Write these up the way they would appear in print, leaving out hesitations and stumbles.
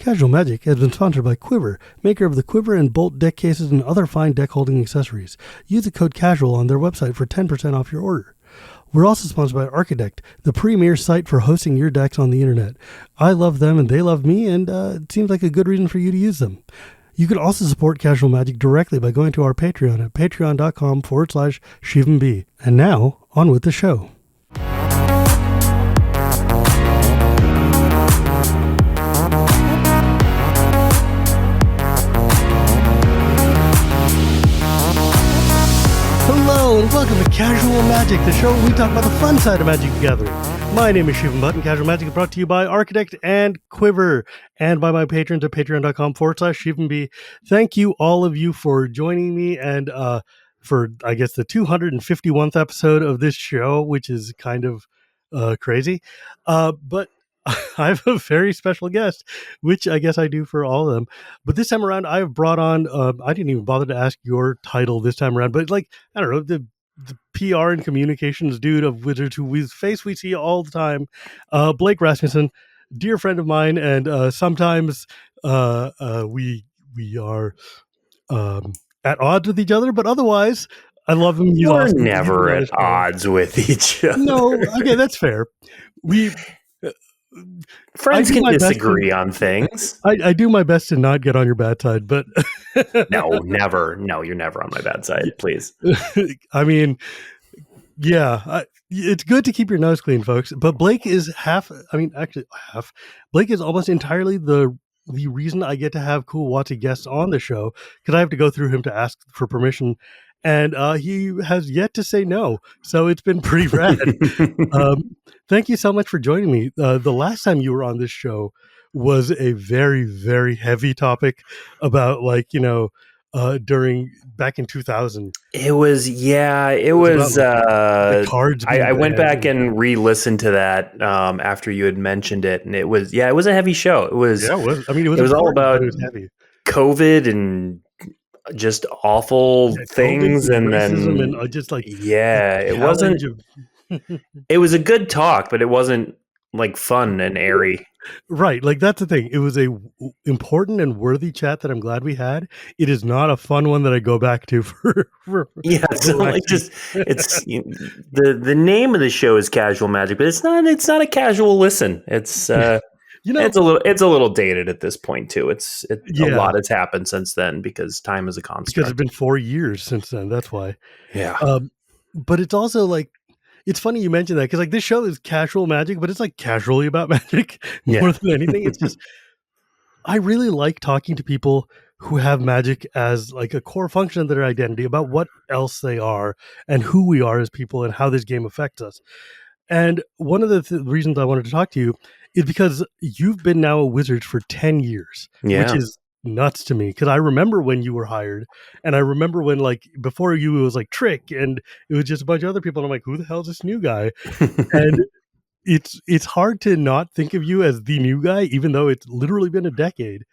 Casual Magic has been sponsored by Quiver, maker of the Quiver and Bolt deck cases and other fine deck holding accessories. Use the code CASUAL on their website for 10% off your order. We're also sponsored by Architect, the premier site for hosting your decks on the internet. I love them and they love me, and it seems like a good reason for you to use them. You can also support Casual Magic directly by going to our Patreon at patreon.com/ShivamB. And now, on with the show. Hello and welcome to Casual Magic, the show where we talk about the fun side of Magic the Gathering. My name is Shivam, Bhatt, and Casual Magic is brought to you by Architect and Quiver, and by my patrons at patreon.com/ShivamB. Thank you, all of you, for joining me, and for, I guess, the 251th episode of this show, which is kind of crazy. But I have a very special guest, which I guess I do for all of them. But this time around, I have brought on, I didn't even bother to ask your title this time around, but I don't know, the PR and communications dude of Wizards whose face we see all the time, Blake Rasmussen, dear friend of mine, and sometimes we are at odds with each other, but otherwise, I love him. He's We're awesome. never at odds with each other. No, okay, that's fair. Friends can disagree on things. I do my best to not get on your bad side, but No, never. No, you're never on my bad side, please. I mean, yeah, it's good to keep your nose clean, folks. But Blake is half. Blake is almost entirely the reason I get to have cool Watsy guests on the show, because I have to go through him to ask for permission. And he has yet to say no. So it's been pretty rad. Thank you so much for joining me. The last time you were on this show was a very, very heavy topic about, back in 2000. It was the cards. I went back and re-listened to that after you had mentioned it. And it was a heavy show. It was all about COVID and just awful things, and then it wasn't. It was a good talk, but it wasn't fun and airy. Right, that's the thing. It was a important and worthy chat that I'm glad we had. It is not a fun one that I go back to for it's the name of the show is Casual Magic, but it's not a casual listen. It's it's a little dated at this point too. A lot has happened since then because time is a construct. Because it's been 4 years since then. That's why. Yeah. But it's also it's funny you mentioned that, because this show is casual magic, but it's casually about magic more than anything. It's just, I really like talking to people who have magic as a core function of their identity, about what else they are and who we are as people and how this game affects us. And one of the reasons I wanted to talk to you is because you've been now a wizard for 10 years, which is nuts to me, because I remember when you were hired, and I remember when before you it was Trick, and it was just a bunch of other people, and I'm like, who the hell is this new guy? And it's hard to not think of you as the new guy, even though it's literally been a decade.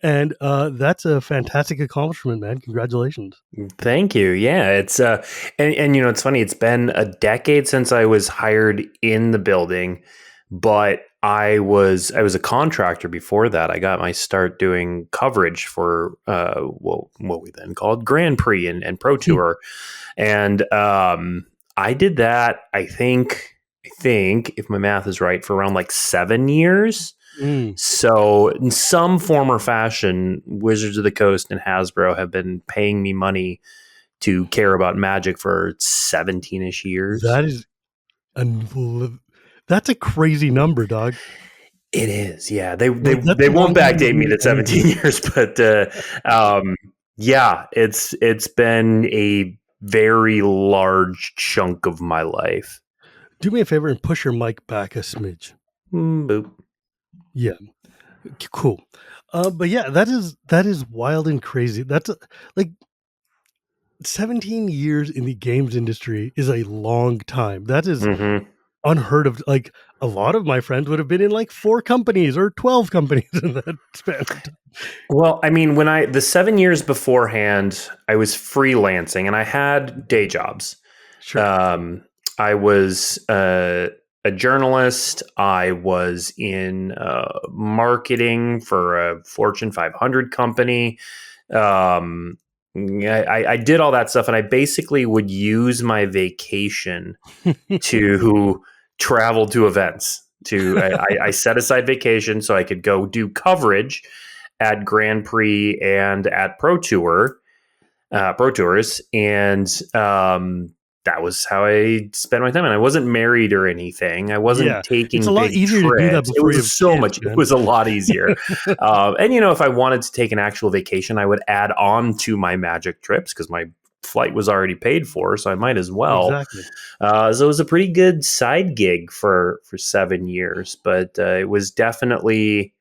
And that's a fantastic accomplishment, man. Congratulations. Thank you. Yeah, it's and it's funny, it's been a decade since I was hired in the building, but I was a contractor before that. I got my start doing coverage for what we then called Grand Prix and Pro Tour. And I did that, I think if my math is right, for around 7 years. So in some form or fashion, Wizards of the Coast and Hasbro have been paying me money to care about Magic for 17-ish years. That is that's a crazy number, dog. It is, yeah. They won't backdate me to 17 years, but it's been a very large chunk of my life. Do me a favor and push your mic back a smidge. Boop. Yeah, cool. But yeah, that is wild and crazy. That's 17 years in the games industry is a long time. That is unheard of. A lot of my friends would have been in 4 companies or 12 companies in that span. Well, I mean, the 7 years beforehand, I was freelancing and I had day jobs. Sure. I was a journalist. I was in marketing for a Fortune 500 company. Um, I did all that stuff, and I basically would use my vacation to travel to events. I set aside vacation so I could go do coverage at Grand Prix and at Pro Tours, and that was how I spent my time. And I wasn't married or anything. I Yeah, wasn't it's a taking lot big easier to do that trips. It before you have was so kids, much. It man. was a lot easier. And if I wanted to take an actual vacation, I would add on to my Magic trips because my flight was already paid for, so I might as well. Exactly. So it was a pretty good side gig for 7 years, but it was definitely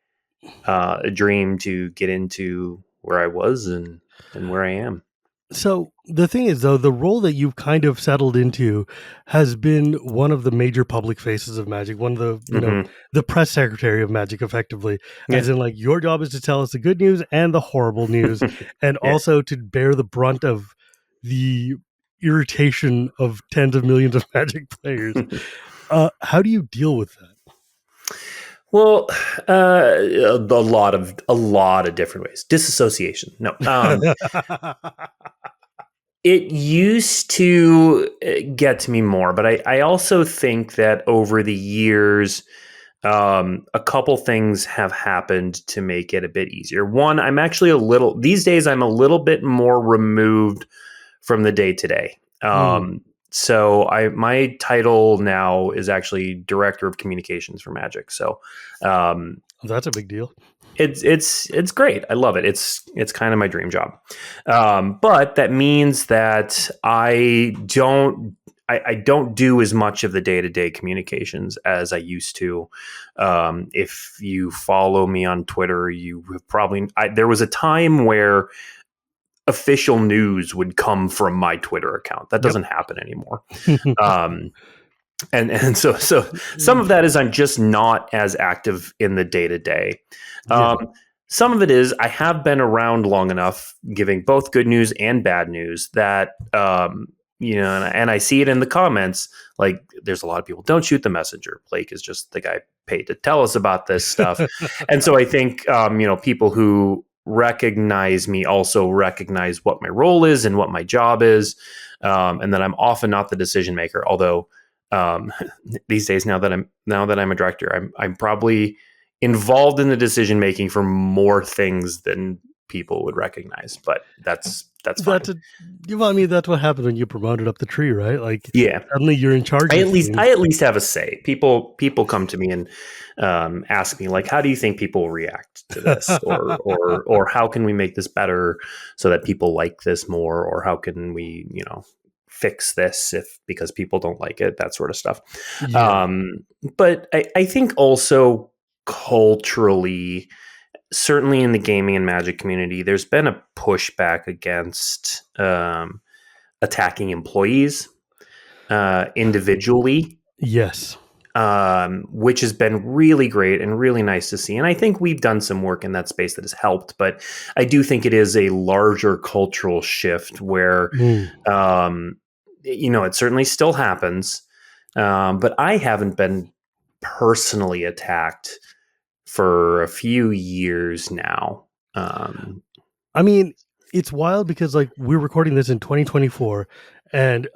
a dream to get into where I was and where I am. So the thing is, though, the role that you've kind of settled into has been one of the major public faces of Magic, one of the, Hmm. the press secretary of Magic, effectively, Yeah. as in, like, your job is to tell us the good news and the horrible news, and Yeah. also to bear the brunt of the irritation of tens of millions of Magic players. How do you deal with Well, a lot of different ways. Disassociation. No, that? it used to get to me more, but I also think that over the years, a couple things have happened to make it a bit easier. One, these days, I'm a little bit more removed from the day to day. Mm, So my title now is actually director of communications for Magic. So um, that's a big deal. it's great. I love it. It's kind of my dream job. But that means that I don't do as much of the day to day communications as I used to. If you follow me on Twitter, you have there was a time where official news would come from my Twitter account. That Yep. doesn't happen anymore. Um, and so some of that is I'm just not as active in the day to day. Yeah. Some of it is I have been around long enough, giving both good news and bad news that and I see it in the comments. Like, there's a lot of people, don't shoot the messenger. Blake is just the guy paid to tell us about this stuff, and so I think people who recognize me also recognize what my role is and what my job is, and that I'm often not the decision maker. Although um, these days, now that I'm a director, I'm probably involved in the decision making for more things than people would recognize. But that's fine. That's a, I mean, that's what happens when you promoted up the tree, right? Like, Yeah. suddenly you're in charge I of at least things. I at least have a say. People come to me and ask me, like, how do you think people will react to this, or how can we make this better so that people like this more, or how can we fix this because people don't like it, that sort of stuff. Yeah. But I think also culturally, certainly in the gaming and Magic community, there's been a pushback against attacking employees individually, Yes. which has been really great and really nice to see. And I think we've done some work in that space that has helped. But I do think it is a larger cultural shift where, Mm. it certainly still happens. But I haven't been personally attacked for a few years now. I mean, it's wild because, like, we're recording this in 2024, and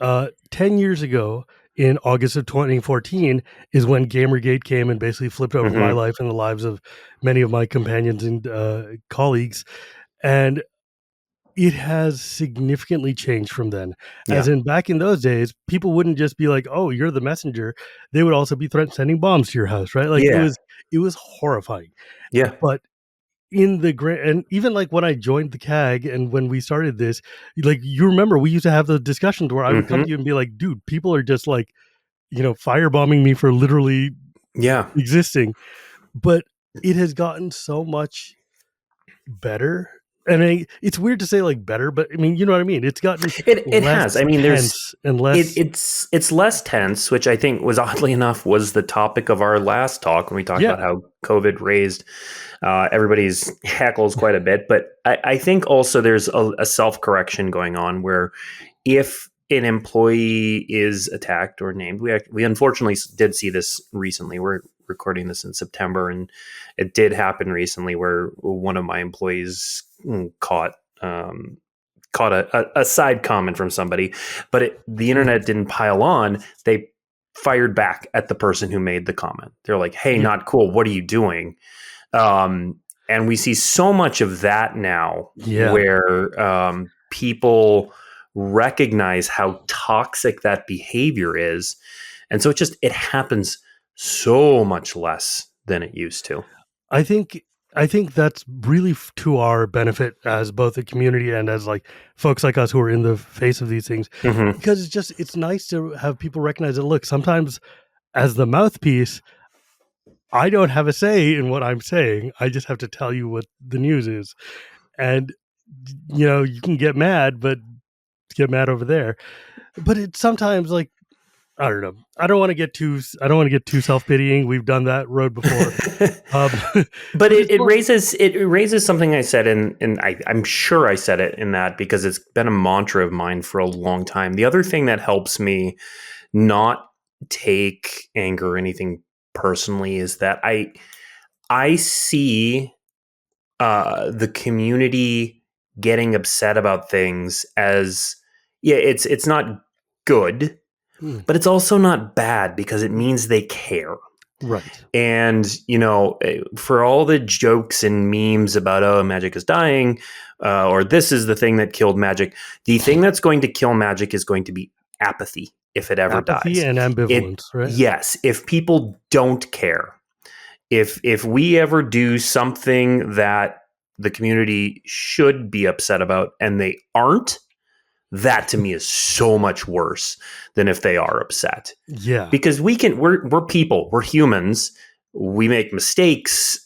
10 years ago, in August of 2014, is when Gamergate came and basically flipped over my Mhm. life and the lives of many of my companions and colleagues. And it has significantly changed from then. As Yeah. in, back in those days, people wouldn't just be like, "Oh, you're the messenger." They would also be sending bombs to your house, right? Like, Yeah. it was horrifying. Yeah. But in the grand, and even like when I joined the CAG and when we started this, like, you remember we used to have the discussions where I would come Hmm. to you and be like, "Dude, people are just like, firebombing me for literally Yeah. existing." But it has gotten so much better. And it's weird to say, like, better, but I mean, you know what I mean? It's gotten It less has. I mean, tense and less. it's less tense, which I think was oddly enough was the topic of our last talk when we talked Yeah. about how COVID raised everybody's hackles quite a bit. But I think also there's a self correction going on where if an employee is attacked or named, we unfortunately did see this recently. We're recording this in September, and it did happen recently where one of my employees caught a side comment from somebody, but the internet didn't pile on. They fired back at the person who made the comment. They're like, "Hey, Yeah. not cool. What are you doing?" And we see so much of that now, Yeah. where people recognize how toxic that behavior is, and so it happens so much less than it used to. I think that's really to our benefit as both a community and as like folks like us who are in the face of these things, Mm-hmm. because it's nice to have people recognize that. Look, sometimes as the mouthpiece, I don't have a say in what I'm saying. I just have to tell you what the news is, and you can get mad, but get mad over there. But it's sometimes like, I don't know. I don't want to get too self pitying. We've done that road before. Um, But it's it more, raises something I said, and I'm sure I said it in that because it's been a mantra of mine for a long time. The other thing that helps me not take anger or anything personally is that I see the community getting upset about things as, yeah, it's not good, but it's also not bad because it means they care. right. And, for all the jokes and memes about, oh, magic is dying, or this is the thing that killed magic, the thing that's going to kill magic is going to be apathy if it ever Apathy dies. and ambivalence, right? Yes, if people don't care, if we ever do something that the community should be upset about and they aren't, that to me is so much worse than if they are upset, Yeah. because we're people, we're humans, we make mistakes,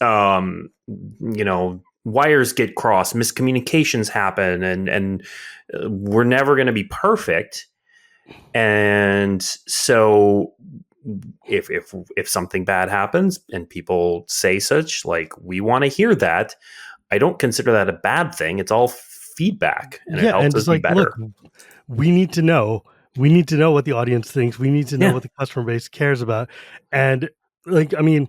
wires get crossed, miscommunications happen, and we're never going to be perfect. And so if something bad happens and people say such, like, we want to hear that, I don't consider that a bad thing. It's all feedback, and it Yeah. helps And us it's be like, look, better. we need to know. We need to know what the audience thinks. We need to know Yeah. what the customer base cares about. And like, I mean,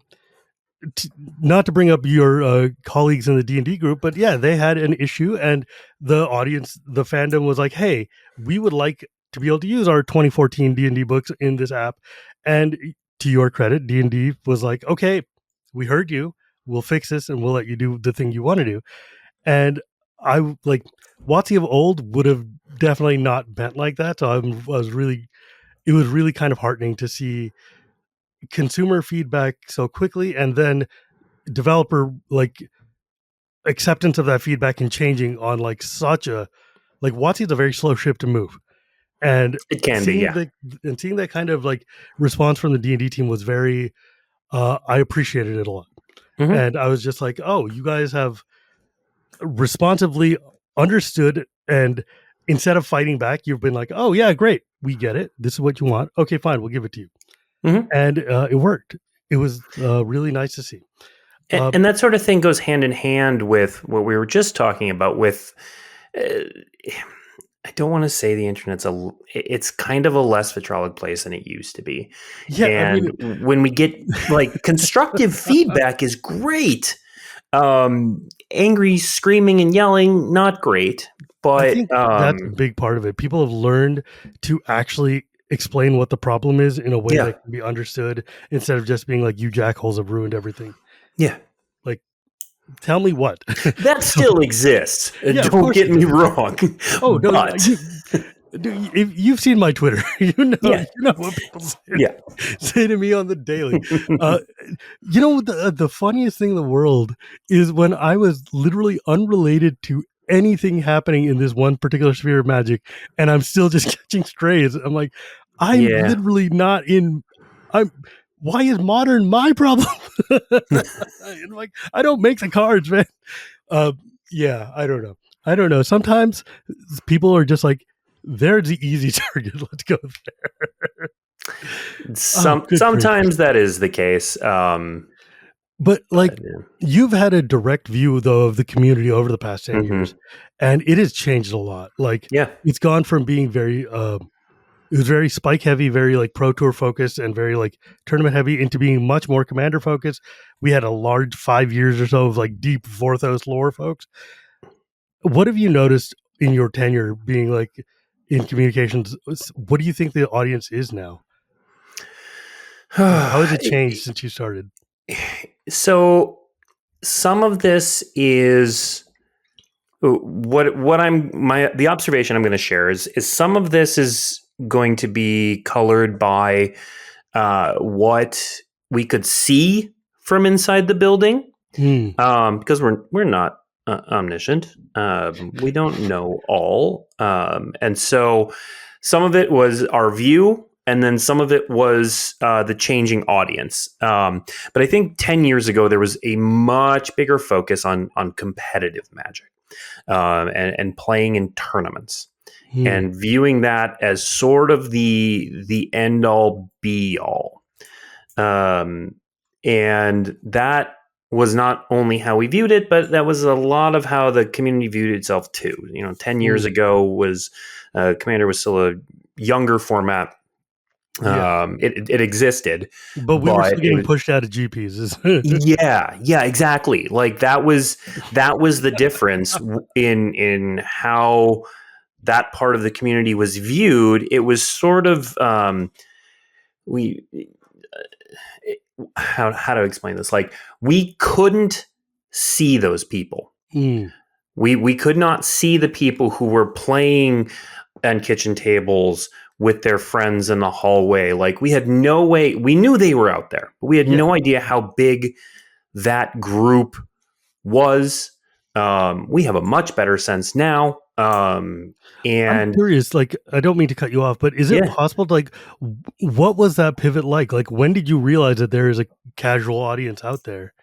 not to bring up your colleagues in the D&D group, but yeah, they had an issue, and the audience, the fandom was like, hey, we would like to be able to use our 2014 D&D books in this app. And to your credit, D&D was like, okay, we heard you, we'll fix this and we'll let you do the thing you want to do. And I like, WotC of old would have definitely not bent like that. So it was really kind of heartening to see consumer feedback so quickly, and then developer like acceptance of that feedback and changing on like such a, like, WotC is a very slow ship to move. And It can be, seeing yeah. the and seeing that kind of like response from the D&D team was very I appreciated it a lot. Hmm. And I was just like, oh, you guys have responsively understood, and instead of fighting back, you've been like, oh yeah, great, we get it, this is what you want, okay, fine, we'll give it to you. Hmm. And it worked. It was really nice to see. And that sort of thing goes hand in hand with what we were just talking about with, uh, I don't want to say the internet's it's kind of a less vitriolic place than it used to be. Yeah, I And mean, when we get like constructive feedback is great. Angry screaming and yelling, not great. I But think that's a big part of it. People have learned to actually explain what the problem is in a way yeah, that can be understood, instead of just being like, you jackholes have ruined everything. yeah. Like, tell me what. That So, still exists. yeah, of Don't course get it me does. wrong. Oh no, But if you've seen my Twitter, yeah, you know what people say, yeah. say to me on the daily. Uh, the funniest thing in the world is when I was literally unrelated to anything happening in this one particular sphere of magic, and I'm still just catching strays. I'm like, I'm Yeah. literally not in. I'm. Why is modern my problem? And like, I don't make the cards, man. Uh, yeah, I don't know. I don't know. Sometimes people are just like, there's the easy target. Let's go there. Oh, good grief. Sometimes that is the case. But like, Yeah. you've had a direct view though of the community over the past 10 years, Mhm. and it has changed a lot. Like, Yeah. it's gone from being very it was very spike heavy, very like pro tour focused, and very like tournament heavy into being much more commander focused. We had a large 5 years or so of like deep Vorthos lore, folks. What have you noticed in your tenure being like in communications? What do you think the audience is now? Like, how has it changed since you started? So some of this is what I'm my the observation I'm going to share is some of this is going to be colored by what we could see from inside the building, Mm, because we're not omniscient. We don't know all, and so some of it was our view, and then some of it was the changing audience. But I think 10 years ago there was a much bigger focus on competitive Magic, and playing in tournaments. mm, And viewing that as sort of the end all be all, um, and that was not only how we viewed it, but that was a lot of how the community viewed itself too. 10 years mm. ago was Commander was still a younger format. Yeah, It existed, but we were but still it getting was pushed out of GPs. yeah, exactly. Like that was the difference in how that part of the community was viewed. It was sort of we how to explain this? Like, we couldn't see those people. Mm, We could not see the people who were playing on kitchen tables with their friends in the hallway. Like, we had no way. We knew they were out there, but we had yeah, no idea how big that group was. We have a much better sense now. I'm And curious. Like, I don't mean to cut you off, but is it yeah, possible? To, like, what was that pivot like? Like, when did you realize that there is a casual audience out there?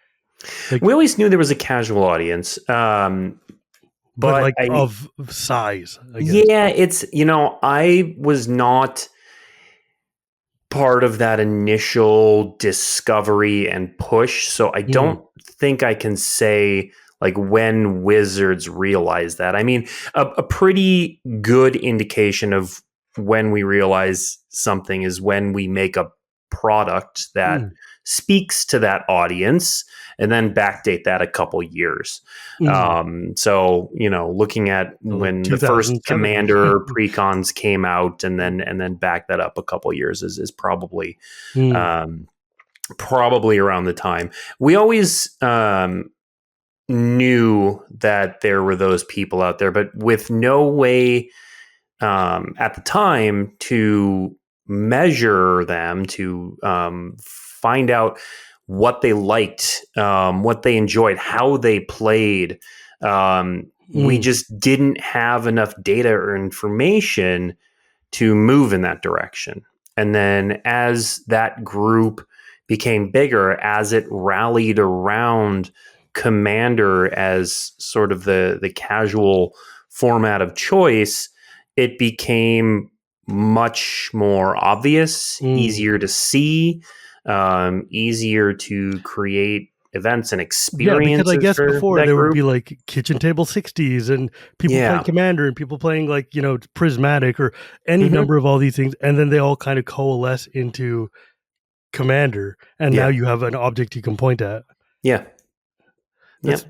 Like, we always knew there was a casual audience. but But like of size, I guess. yeah, I was not part of that initial discovery and push. So I Mm, don't think I can say like when Wizards realized that. I mean, a pretty good indication of when we realize something is when we make a product that mm, speaks to that audience and then backdate that a couple years. mm. So looking at So like when the first 2007. Commander precons came out and then back that up a couple years is Mm, um, probably around the time. We always knew that there were those people out there, but with no way at the time to measure them, to find out what they liked, what they enjoyed, how they played. We mm, just didn't have enough data or information to move in that direction. And then as that group became bigger, as it rallied around Commander as sort of the casual format of choice, it became much more obvious, mm. easier to see, easier to create events and Yeah, because I experiences guess for before that there would group. be like kitchen table 60s and people playing Yeah. Commander and people playing like, Prismatic or any Hmm. number of all these things. And then they all kind of coalesce into Commander. And now Yeah. you have an object you can point at. Yeah. Yeah. That's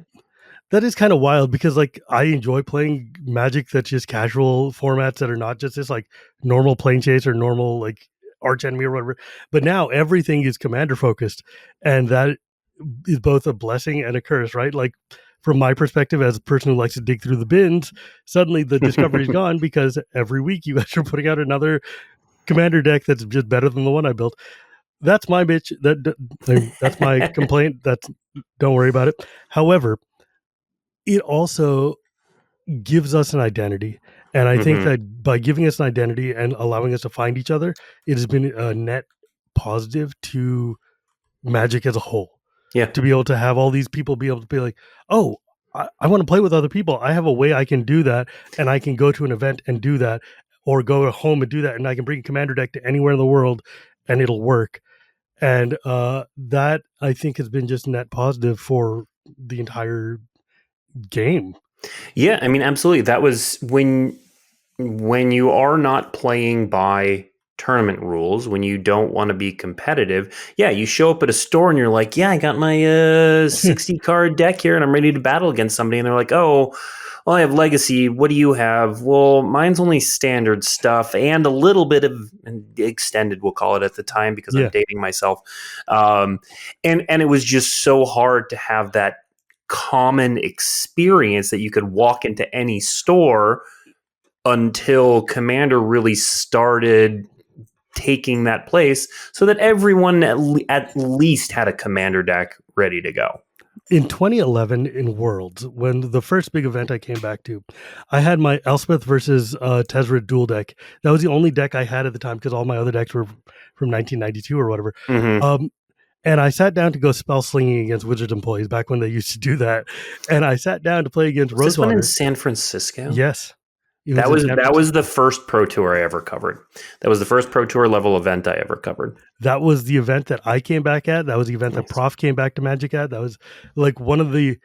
that is kind of wild because like I enjoy playing Magic that's just casual formats that are not just this like normal plane chase or normal like arch enemy or whatever. But now everything is commander focused, and that is both a blessing and a curse, right? Like from my perspective as a person who likes to dig through the bins, suddenly the discovery is gone because every week you guys are putting out another commander deck that's just better than the one I built. That's my bitch. That's my complaint. That's don't worry about it. However, it also gives us an identity. And I think Hmm. that by giving us an identity and allowing us to find each other, it has been a net positive to Magic as a whole. Yeah. To be able to have all these people be able to be like, oh, I want to play with other people. I have a way I can do that. And I can go to an event and do that, or go home and do that. And I can bring a commander deck to anywhere in the world and it'll work. And that I think has been just net positive for the entire game. Yeah, I mean, absolutely. That was when. when you are not playing by tournament rules, when you don't want to be competitive, yeah, you show up at a store and you're like, yeah, I got my 60 card deck here and I'm ready to battle against somebody. And they're like, oh, well, I have legacy. What do you have? Well, mine's only standard stuff and a little bit of extended, we'll call it at the time, because I'm Yeah. dating myself. And it was just so hard to have that common experience that you could walk into any store until Commander really started taking that place, so that everyone at least had a Commander deck ready to go. In 2011 in Worlds, when the first big event I came back to, I had my Elspeth versus Tezzeret dual deck. That was the only deck I had at the time because all my other decks were from 1992 or whatever. Mm-hmm. And I sat down to go spell slinging against Wizards employees back when they used to do that. And I sat down to play against Was this one in Rosewater. San Francisco? Yes. That was the first Pro Tour I ever covered. That was the first Pro Tour level event I ever covered. That was the event that I came back at. That was the event Nice. that Prof came back to Magic at. That was like one of the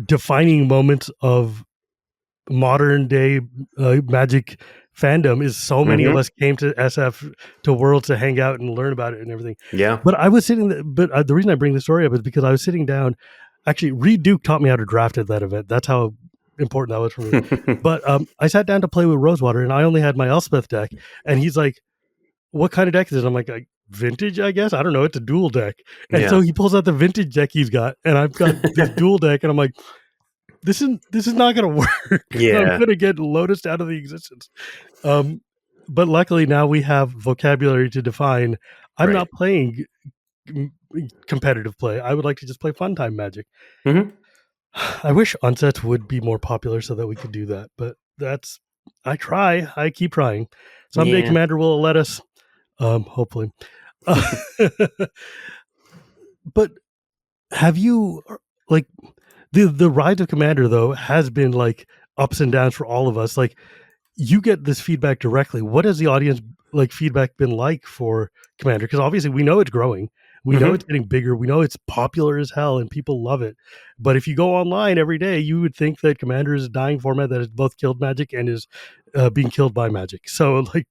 defining moments of modern day Magic fandom is so many of us came to SF to Worlds to hang out and learn about it and everything. Yeah. But I was sitting, the reason I bring the story up is because I was sitting down. Actually, Reed Duke taught me how to draft at that event. That's how important that was for me. But I sat down to play with Rosewater, and I only had my Elspeth deck. And he's like, "What kind of deck is it?" I'm like, "Vintage, I guess. I don't know. It's a dual deck." And so he pulls out the vintage deck he's got, and I've got this dual deck, and I'm like, This is not going to work. Yeah. I'm going to get Lotus out of the existence. But luckily now we have vocabulary to define. I'm not playing competitive play. I would like to just play fun time Magic. Mm-hmm. I wish Unsets would be more popular so that we could do that. But I try. I keep trying. Someday Commander will let us. Hopefully. But have you like the rise of Commander though has been like ups and downs for all of us. Like you get this feedback directly. What has the audience like feedback been like for Commander? Because obviously we know it's growing. We know it's getting bigger. We know it's popular as hell and people love it. But if you go online every day, you would think that Commander is a dying format that has both killed Magic and is being killed by Magic. So like,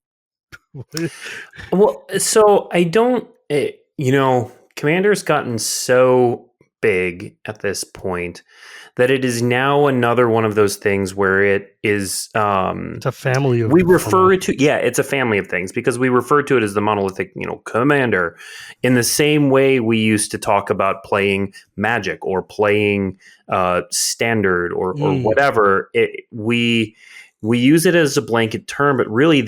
well, so I don't, Commander's gotten so big at this point that it is now another one of those things where it is it's a family of we refer it to it's a family of things because we refer to it as the monolithic Commander in the same way we used to talk about playing Magic or playing Standard or whatever. We use it as a blanket term, but really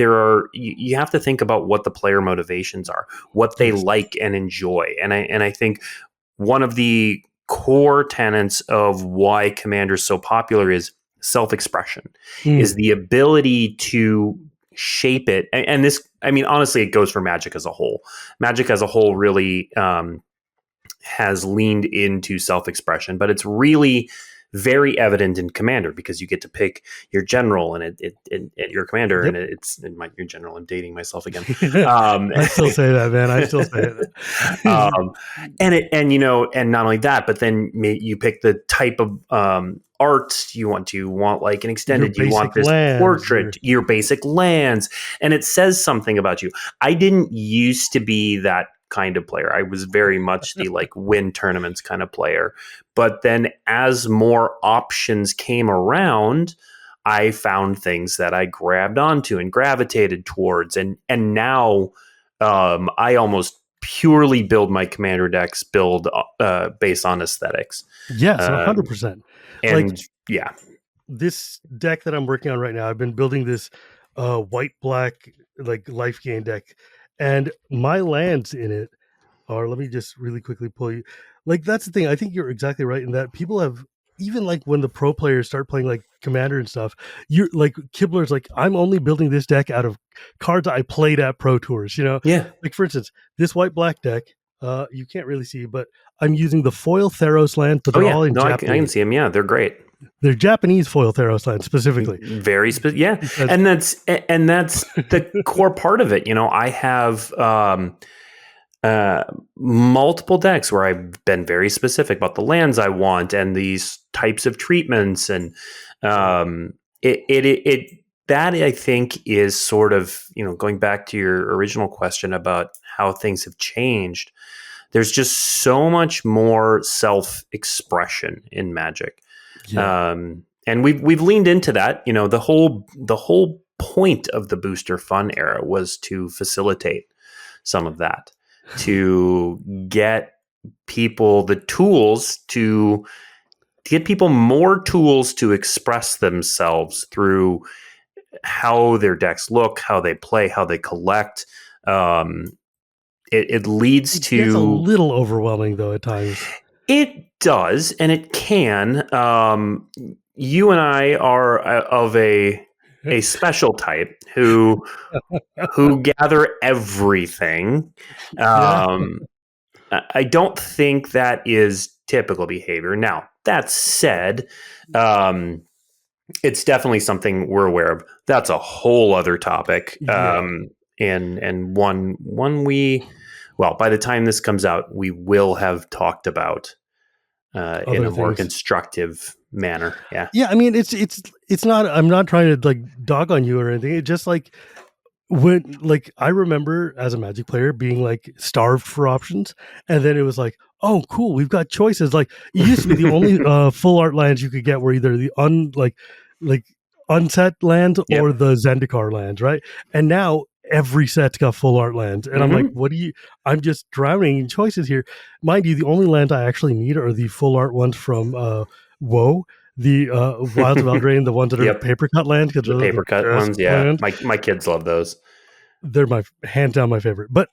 you have to think about what the player motivations are, what they like and enjoy. And I think one of the core tenets of why Commander is so popular is self-expression, is the ability to shape it. And this, I mean, honestly, it goes for Magic as a whole. Magic as a whole really has leaned into self-expression, but it's really very evident in Commander because you get to pick your general and your commander and it's your general. I'm dating myself again. I still say that, man. I still say it. And not only that, but then you pick the type of art you want. Do you want like an extended? You want this portrait, your basic lands, and it says something about you. I didn't used to be that kind of player. I was very much the like win tournaments kind of player. But then as more options came around, I found things that I grabbed onto and gravitated towards. And now I almost purely build my Commander decks based on aesthetics. Yes, 100%. And this deck that I'm working on right now, I've been building this white-black like life gain deck. And my lands in it are, let me just really quickly pull you. Like, that's the thing. I think you're exactly right in that people have, even like when the pro players start playing like Commander and stuff, you're like, Kibler's like, I'm only building this deck out of cards I played at Pro Tours, Yeah. Like, for instance, this white-black deck, you can't really see, but I'm using the foil Theros lands, but they're all in Japanese. I can see them. Yeah, they're great. They're Japanese foil Theros lands specifically. Very and that's the core part of it. I have multiple decks where I've been very specific about the lands I want and these types of treatments, and it that I think is sort of, going back to your original question about how things have changed. There's just so much more self-expression in Magic. Yeah. And we've leaned into that. The whole point of the Booster Fun era was to facilitate some of that, to get people the tools to get people more tools to express themselves through how their decks look, how they play, how they collect. Um, it leads It gets a to little overwhelming though at times. it does, and it can. You and I are of a special type who gather everything. Yeah. Um, I don't think that is typical behavior. Now, that said, um, it's definitely something we're aware of. That's a whole other topic, Yeah. and one we, well, by the time this comes out, we will have talked about in Other a more things. constructive manner. Yeah. Yeah, I mean it's not, I'm not trying to like dog on you or anything. It's just like when, like, I remember as a Magic player being like starved for options, and then it was like, oh cool, we've got choices. Like it used to be the only full art lands you could get were either the like unset lands or Yep. the Zendikar lands, right? And now every set's got full art lands, and I'm like, Hmm. what do you, I'm just drowning in choices here. Mind you, the only lands I actually need are the full art ones from WoW, the Wilds of Eldraine, the ones that are Yep. paper cut lands, because The they're paper the cut best ones. Yeah. lands. My kids love those. They're my hands down my favorite. But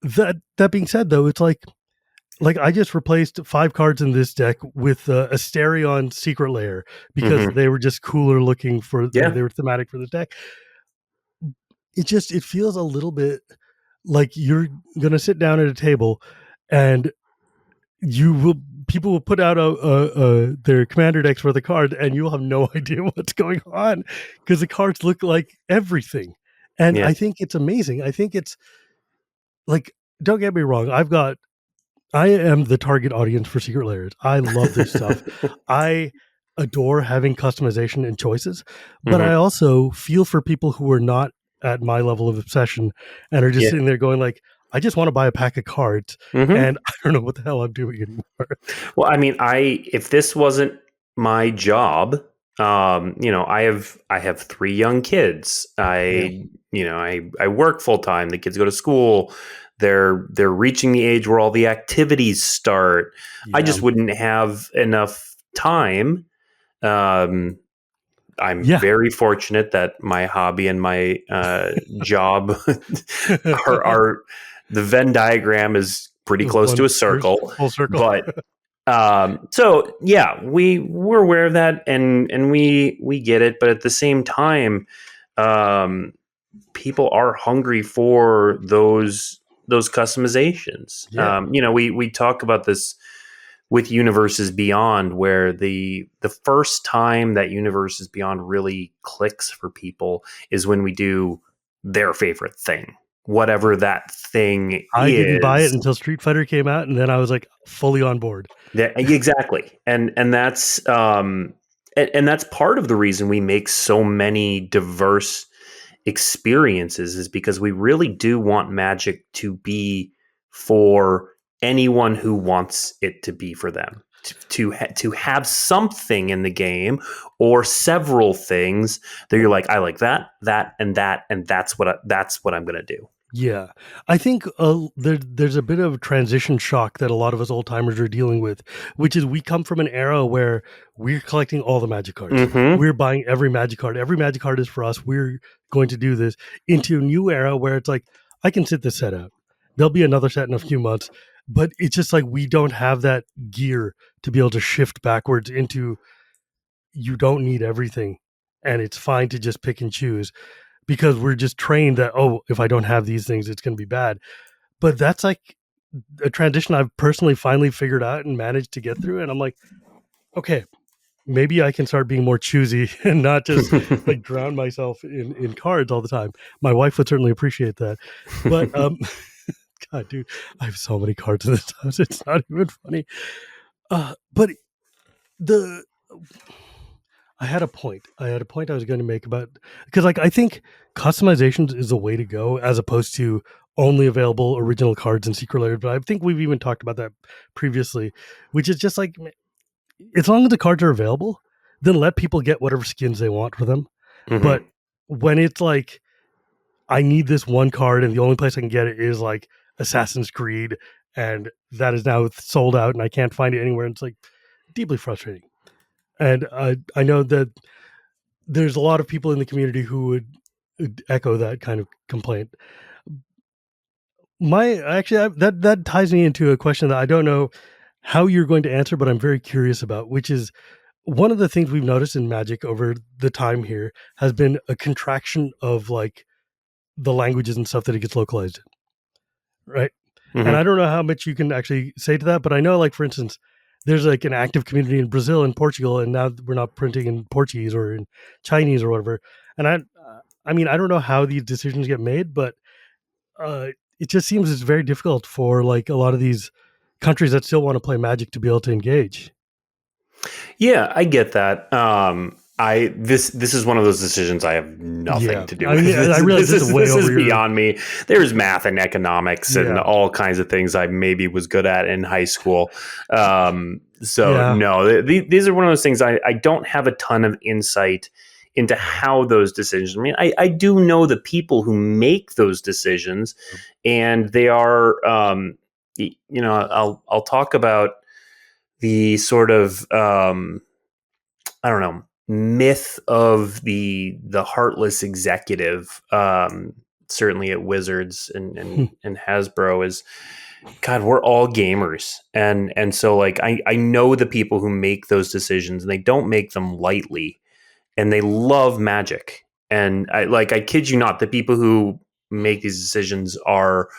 that being said, though, it's like I just replaced 5 cards in this deck with Asterion Secret Lair because Hmm. they were just cooler looking for, Yeah. they were thematic for the deck. It feels a little bit like you're gonna sit down at a table and you will people will put out their commander decks for the card, and you'll have no idea what's going on because the cards look like everything. And Yeah. I think it's amazing. I think it's like, don't get me wrong, I am the target audience for Secret Layers. I love this stuff. I adore having customization and choices, but I Hmm. also feel for people who are not at my level of obsession and are just Yeah. sitting there going like, I just want to buy a pack of cards Hmm. and I don't know what the hell I'm doing anymore. Well, I mean, if this wasn't my job, I have 3 young kids. Yeah. I work full time. The kids go to school. They're reaching the age where all the activities start. I Yeah. just wouldn't have enough time. Um, I'm Yeah. very fortunate that my hobby and my job are the Venn diagram is pretty close to One a circle, full circle. but so yeah, we're aware of that, and we get it, but at the same time, um, people are hungry for those customizations. Yeah. We talk about this with Universes Beyond, where the first time that Universes Beyond really clicks for people is when we do their favorite thing, whatever that thing I didn't buy it is. until Street Fighter came out, and then I was like fully on board. Exactly, and that's and that's part of the reason we make so many diverse experiences is because we really do want Magic to be for anyone who wants it to be for them. To have something in the game or several things that you're like, I like that, that, and that, and that's what I'm gonna do. Yeah, I think there's a bit of transition shock that a lot of us old timers are dealing with, which is we come from an era where we're collecting all the magic cards. Mm-hmm. We're buying every magic card. Every magic card is for us. We're going to do this, into a new era where it's like, I can sit this set out. There'll be another set in a few months, but it's just like we don't have that gear to be able to shift backwards into, you don't need everything, and it's fine to just pick and choose because we're just trained that, oh, if I don't have these things, it's going to be bad. But that's like a transition I've personally finally figured out and managed to get through. And I'm like, okay, maybe I can start being more choosy and not just like drown myself in cards all the time. My wife would certainly appreciate that. But God, dude, I have so many cards in this house. It's not even funny. But the I had a point. I was going to make about, because like I think customizations is the way to go as opposed to only available original cards and secret layers. But I think we've even talked about that previously, which is just like as long as the cards are available, then let people get whatever skins they want for them. But Mm-hmm. when it's like I need this one card and the only place I can get it is like Assassin's Creed, and that is now sold out and I can't find it anywhere, and it's like deeply frustrating. And I know that there's a lot of people in the community who would echo that kind of complaint. That ties me into a question that I don't know how you're going to answer, but I'm very curious about, which is one of the things we've noticed in Magic over the time here has been a contraction of like the languages and stuff that it gets localized in, right? And I Mm-hmm. don't know how much you can actually say to that, but I know, like for instance, there's like an active community in Brazil and Portugal, and now we're not printing in Portuguese or in Chinese or whatever. And I mean, I don't know how these decisions get made, but uh, it just seems it's very difficult for like a lot of these countries that still want to play Magic to be able to engage. Yeah, I get that. This is one of those decisions I have nothing Yeah, to do I with. mean, I realize this is way This is over your. beyond me. There's math and economics and Yeah, all kinds of things I maybe was good at in high school. So yeah, no, these are one of those things I don't have a ton of insight into how those decisions. I mean, I do know the people who make those decisions, and they are, I'll talk about the sort of I don't know, myth of the heartless executive. Certainly at Wizards and Hasbro is, God, we're all gamers, and so like I know the people who make those decisions, and they don't make them lightly, and they love Magic, and I kid you not, the people who make these decisions are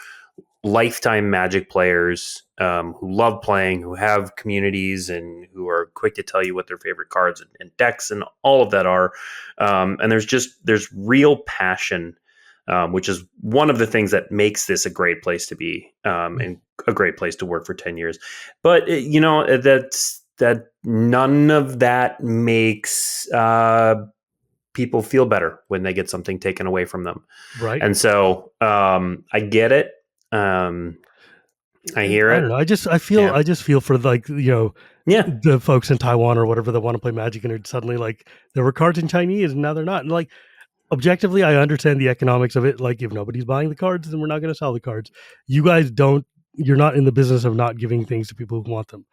lifetime Magic players, who love playing, who have communities, and who are quick to tell you what their favorite cards and decks and all of that are. And there's real passion, which is one of the things that makes this a great place to be, and a great place to work for 10 years. But that none of that makes people feel better when they get something taken away from them. right. And so I get it. Um, I hear I it. don't know. Yeah. I just feel for like Yeah. the folks in Taiwan or whatever that want to play Magic, and it's suddenly like there were cards in Chinese and now they're not. And like objectively, I understand the economics of it. Like if nobody's buying the cards, then we're not going to sell the cards. You guys don't. You're not in the business of not giving things to people who want them.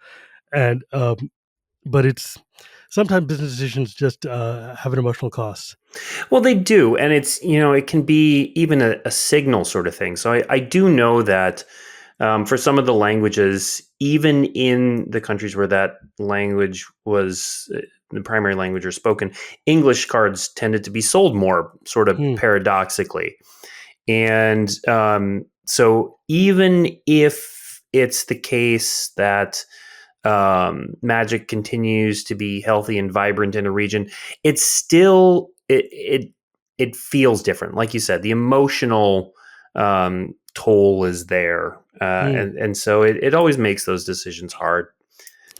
And but it's sometimes business decisions just have an emotional cost. Well, they do. And it's, it can be even a signal sort of thing. So I do know that for some of the languages, even in the countries where that language was the primary language or spoken, English cards tended to be sold more, sort of Hmm. paradoxically. And so even if it's the case that Magic continues to be healthy and vibrant in a region, it's still it feels different. Like you said, the emotional toll is there, Hmm. and so it always makes those decisions hard.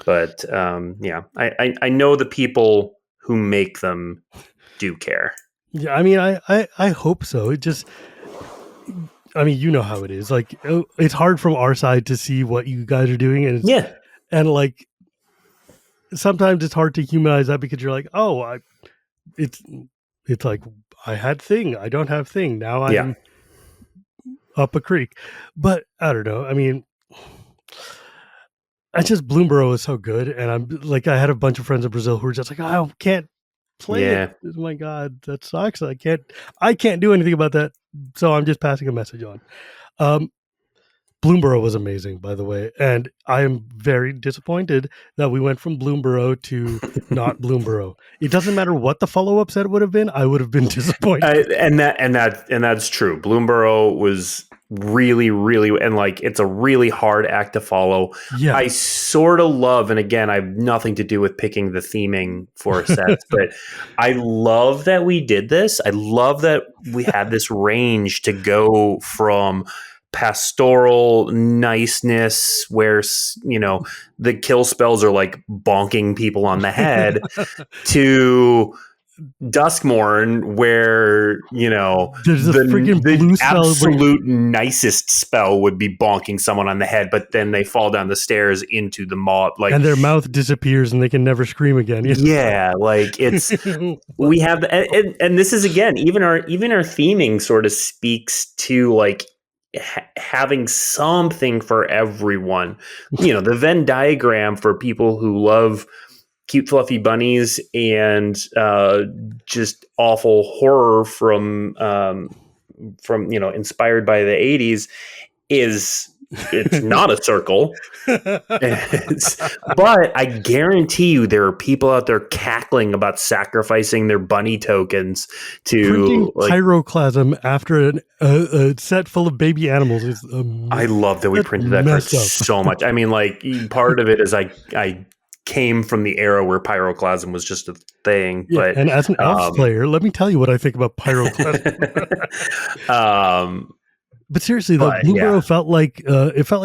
But yeah, I know the people who make them do care. Yeah, I mean, I hope so. It just, I mean, you know how it is. Like, it's hard from our side to see what you guys are doing, Yeah, and like sometimes it's hard to humanize that because you're like, oh, it's it's like I had thing, I don't have thing now. yeah. I'm up a creek, but I don't know. I mean, I just Bloomborough is so good, and I'm like, I had a bunch of friends in Brazil who were just like, I can't play it. Yeah. Oh my god, that sucks. I can't do anything about that. So I'm just passing a message on. Um, Bloomborough was amazing, by the way, and I am very disappointed that we went from Bloomborough to not Bloomborough. It doesn't matter what the follow up set would have been; I would have been disappointed. And that's true. Bloomborough was really, really, and like it's a really hard act to follow. Yeah, I sort of love, and again, I have nothing to do with picking the theming for sets, but I love that we did this. I love that we had this range to go from pastoral niceness where, the kill spells are like bonking people on the head to Duskmorn, where There's a freaking the blue spell where absolute nicest spell would be bonking someone on the head, but then they fall down the stairs into the mob. Like, and their mouth disappears and they can never scream again. yeah, like it's we have, and this is again, even our theming sort of speaks to like having something for everyone. The Venn diagram for people who love cute fluffy bunnies and just awful horror from inspired by the 80s it's not a circle. But I guarantee you there are people out there cackling about sacrificing their bunny tokens to printing pyroclasm after a set full of baby animals is I love that we printed that card so much. I mean, like, part of it is I came from the era where pyroclasm was just a thing. Yeah, but and as an elf player, let me tell you what I think about pyroclasm. But seriously, though, Blueborough felt like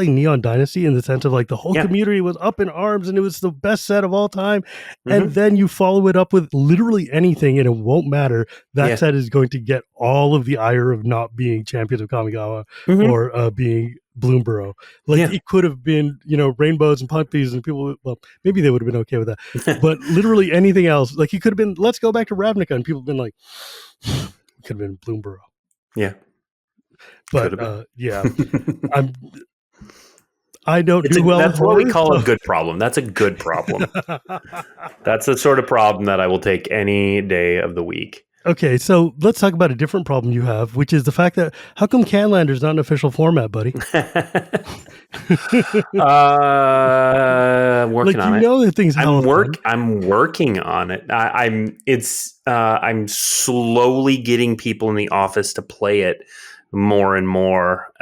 Neon Dynasty in the sense of like the whole community was up in arms and it was the best set of all time. And then you follow it up with literally anything and it won't matter. That set is going to get all of the ire of not being Champions of Kamigawa or being Blueborough. Like it could have been, rainbows and puppies and people. Well, maybe they would have been okay with that. But literally anything else, like he could have been. Let's go back to Ravnica, and people have been like, it could have been Blueborough. Yeah. But I don't do well. That's what we call a good problem. That's a good problem. That's the sort of problem that I will take any day of the week. Okay, so let's talk about a different problem you have, which is the fact that how come CanLander is not an official format, buddy? Working on it. That things. I'm working on it. I'm slowly getting people in the office to play it more and more.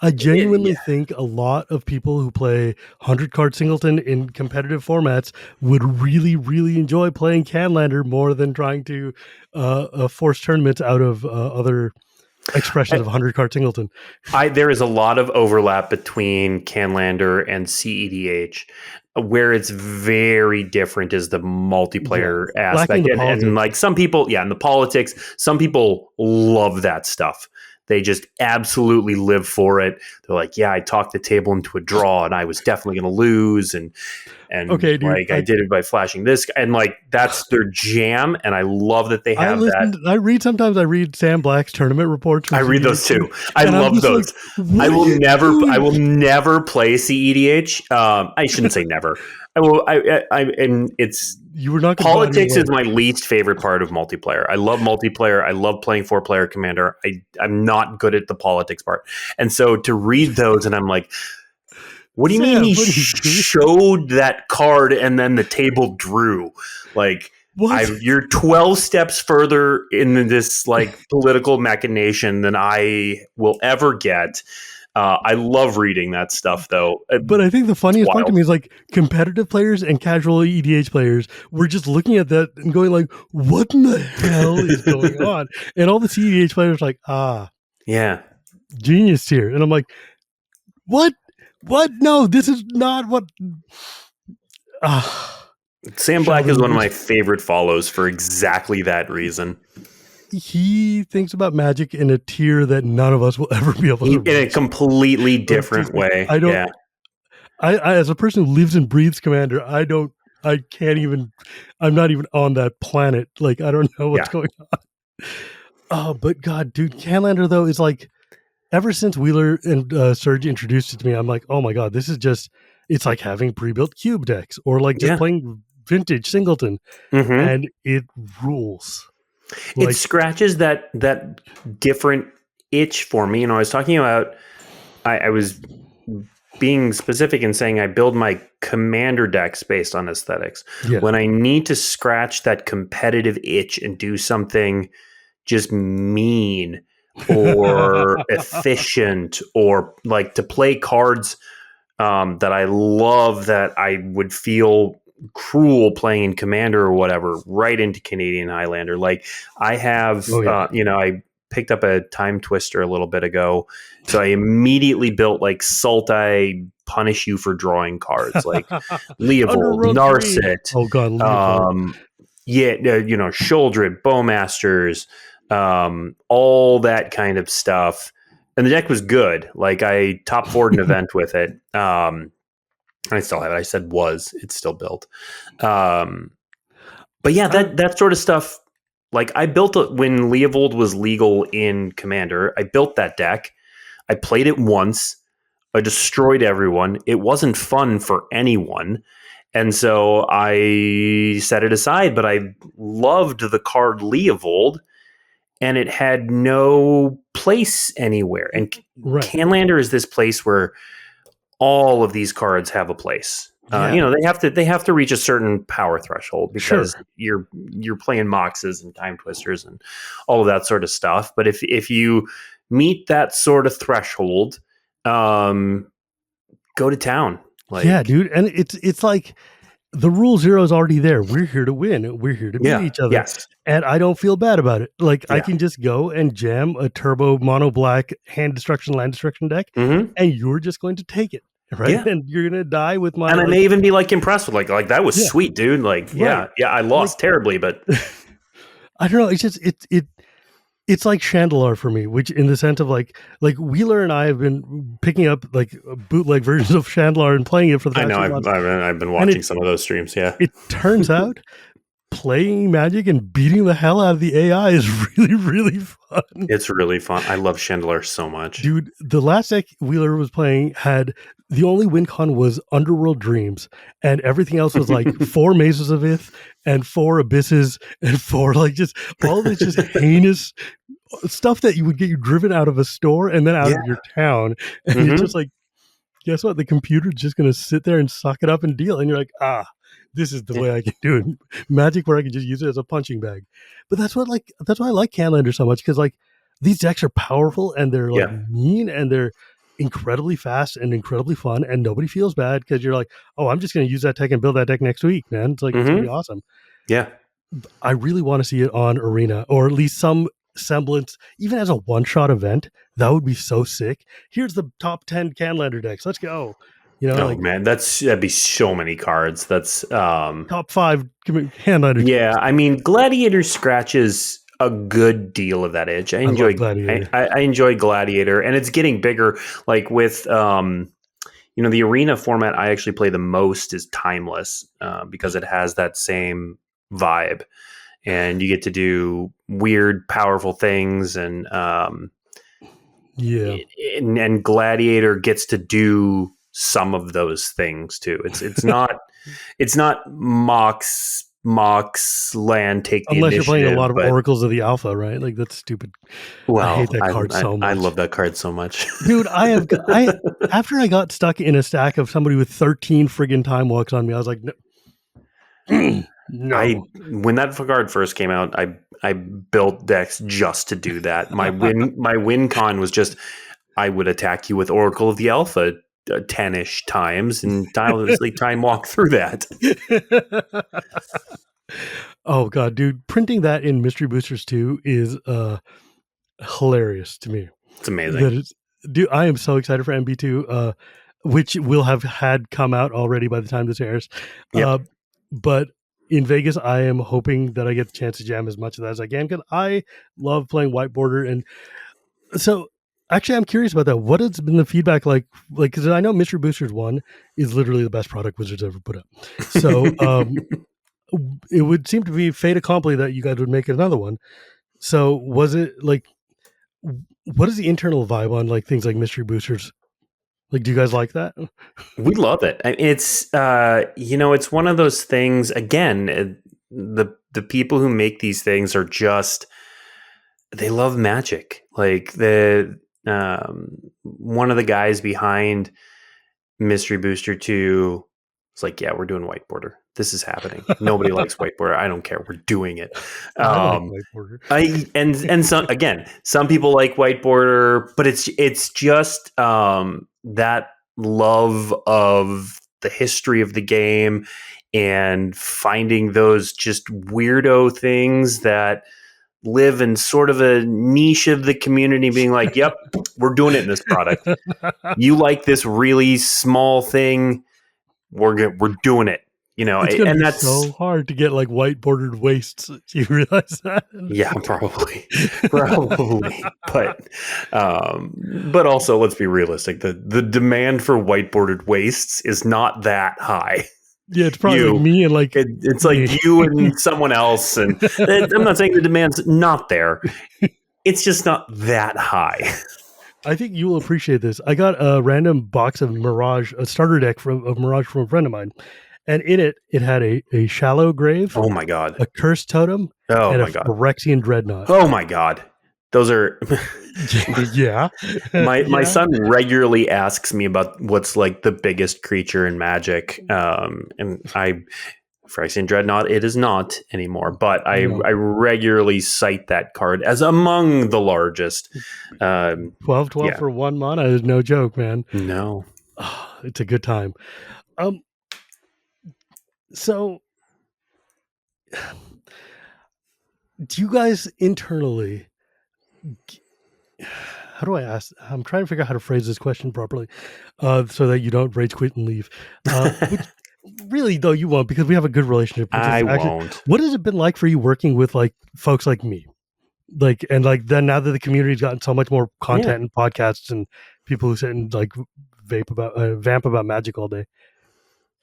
I genuinely think a lot of people who play 100-card Singleton in competitive formats would really, really enjoy playing CanLander more than trying to force tournaments out of other expressions of 100-card Singleton. There is a lot of overlap between CanLander and CEDH. Where it's very different is the multiplayer aspect. And like some people, and the politics, some people love that stuff. They just absolutely live for it. They're like, I talked the table into a draw and I was definitely going to lose. And okay, dude, I did it by flashing this. And like, that's their jam. And I love that they have that. Sometimes I read Sam Black's tournament reports. I read those too. I love those. Like, I will never play CEDH. I shouldn't say never. You were not. Politics is my least favorite part of multiplayer. I love multiplayer. I love playing 4-player Commander. I'm not good at the politics part, and so to read those, and I'm like, "What do you mean he showed that card and then the table drew?" Like, you're 12 steps further in this like political machination than I will ever get. I love reading that stuff, though. But I think the funniest part to me is like competitive players and casual EDH players were just looking at that and going like, what in the hell is going on? And all the CEDH players are like, genius here. And I'm like, what? No, this is not what... Sam Black is one of my favorite follows for exactly that reason. He thinks about Magic in a tier that none of us will ever be able to reach. In a completely different way. I as a person who lives and breathes Commander, I'm not even on that planet. Like, I don't know what's going on. Oh, but God, dude, CanLander though is like, ever since Wheeler and Serge introduced it to me, I'm like, oh my God, this is just, it's like having pre-built cube decks or like just playing vintage Singleton, and it rules. It scratches that different itch for me. I was talking about, I was being specific in saying I build my Commander decks based on aesthetics. When I need to scratch that competitive itch and do something just mean or efficient, or like to play cards that I love that I would feel cruel playing in Commander or whatever, right into Canadian Highlander. Like I have, I picked up a time twister a little bit ago, so I immediately built like Sultai punish you for drawing cards, like Leovold, Underworld Dream. Narset, Oh god, Leopold. yeah, Sholdred, Bowmasters, all that kind of stuff. And the deck was good. Like I top forward an event with it. I still have it. I said was. It's still built. But yeah, that sort of stuff. Like I built it when Leovold was legal in Commander. I built that deck. I played it once. I destroyed everyone. It wasn't fun for anyone. And so I set it aside, but I loved the card Leovold, and it had no place anywhere. And Right. CanLander is this place where all of these cards have a place. Yeah. They have to reach a certain power threshold because Sure. you're playing Moxes and Time Twisters and all of that sort of stuff. But if you meet that sort of threshold, go to town. Like, Yeah, dude. And it's like the rule zero is already there. We're here to win. We're here to beat yeah, each other. yes, And I don't feel bad about it. Like I yeah. can just go and jam a turbo mono black hand destruction, land destruction deck, Mm-hmm. and you're just going to take it. Right. Yeah. And you're gonna die with my And I may even be like impressed with like that was Yeah. sweet, dude. Like, Right. yeah, I lost terribly, but I don't know. It's just it's like Chandelar for me, which in the sense of like Wheeler and I have been picking up like bootleg versions of Chandelar and playing it for the past I know few months. I've been watching some of those streams. Yeah, It turns out playing Magic and beating the hell out of the AI is really, really fun. It's really fun. I love Chandler so much. Dude, the last deck Wheeler was playing had the only win con was Underworld Dreams, and everything else was like 4 Mazes of Ith and 4 Abysses and 4 like just all this just heinous stuff that you would get you driven out of a store and then out of your town. And you're just like, guess what? The computer's just going to sit there and suck it up and deal. And you're like, this is the way I can do it. Magic where I can just use it as a punching bag. But that's why I like CanLander so much, because like these decks are powerful and they're like mean and they're incredibly fast and incredibly fun, and nobody feels bad because you're like, oh, I'm just going to use that deck and build that deck next week, man. It's like it's going to be awesome. Yeah. I really want to see it on Arena, or at least some semblance, even as a one-shot event. That would be so sick. Here's the top 10 CanLander decks. Let's go. Man, that'd be so many cards. That's top 5 CanLander. Yeah, I mean, Gladiator scratches a good deal of that itch. I enjoy Gladiator. I enjoy Gladiator, and it's getting bigger. Like with the Arena format, I actually play the most is Timeless because it has that same vibe, and you get to do weird, powerful things, and and Gladiator gets to do some of those things too. It's not Mox land take the unless you're playing a lot of but, Oracles of the Alpha, right? Like that's stupid. Well, I hate that card so much. I love that card so much, dude. After I got stuck in a stack of somebody with 13 friggin' time walks on me, I was like, no. No. When that card first came out, I built decks just to do that. My win con was just I would attack you with Oracle of the Alpha 10-ish times and tirelessly time walk through that. Oh god, dude, printing that in Mystery Boosters 2 is hilarious to me. It's amazing. Dude, I am so excited for MB2, which will have had come out already by the time this airs. Yep. But in Vegas, I am hoping that I get the chance to jam as much of that as I can, because I love playing White Border. And so actually, I'm curious about that. What has been the feedback like? Because I know Mystery Boosters 1 is literally the best product Wizards ever put up. So it would seem to be fait accompli that you guys would make another one. So was it like, what is the internal vibe on like things like Mystery Boosters? Like, do you guys like that? We love it. It's it's one of those things. Again, the people who make these things are just, they love Magic. Like one of the guys behind Mystery Booster 2 is like, yeah, we're doing White Border. This is happening. Nobody likes White Border. I don't care. We're doing it. I like White Border. And some people like White Border, but it's just that love of the history of the game and finding those just weirdo things that live in sort of a niche of the community, being like, "Yep, we're doing it in this product. You like this really small thing? We're doing it." It's going to And be that's so hard to get like white bordered waists. Do you realize that? yeah, probably, probably, but also let's be realistic. The demand for white bordered waists is not that high. Yeah, it's probably like me and like It's like me. you and someone else, and I'm not saying the demand's not there. It's just not that high. I think you will appreciate this. I got a random box of Mirage, a starter deck of Mirage from a friend of mine, and in it had a shallow grave, Oh my god. a cursed totem, Oh and a my god. Phyrexian dreadnought. Oh my god. Those are Yeah, my yeah. son regularly asks me about what's like the biggest creature in Magic, and Phyrexian Dreadnought, it is not anymore, but I No, regularly cite that card as among the largest. 12 Yeah, for 1 mana is no joke, man. no, Oh, it's a good time. Um, so do you guys internally? How do I ask? I'm trying to figure out how to phrase this question properly, so that you don't rage quit and leave. Which really though you won't, because we have a good relationship. Which is I actually, won't. what has it been like for you working with like folks like me? Like, and like then now that the community's gotten so much more Yeah. content and podcasts and people who sit and like vamp about magic all day.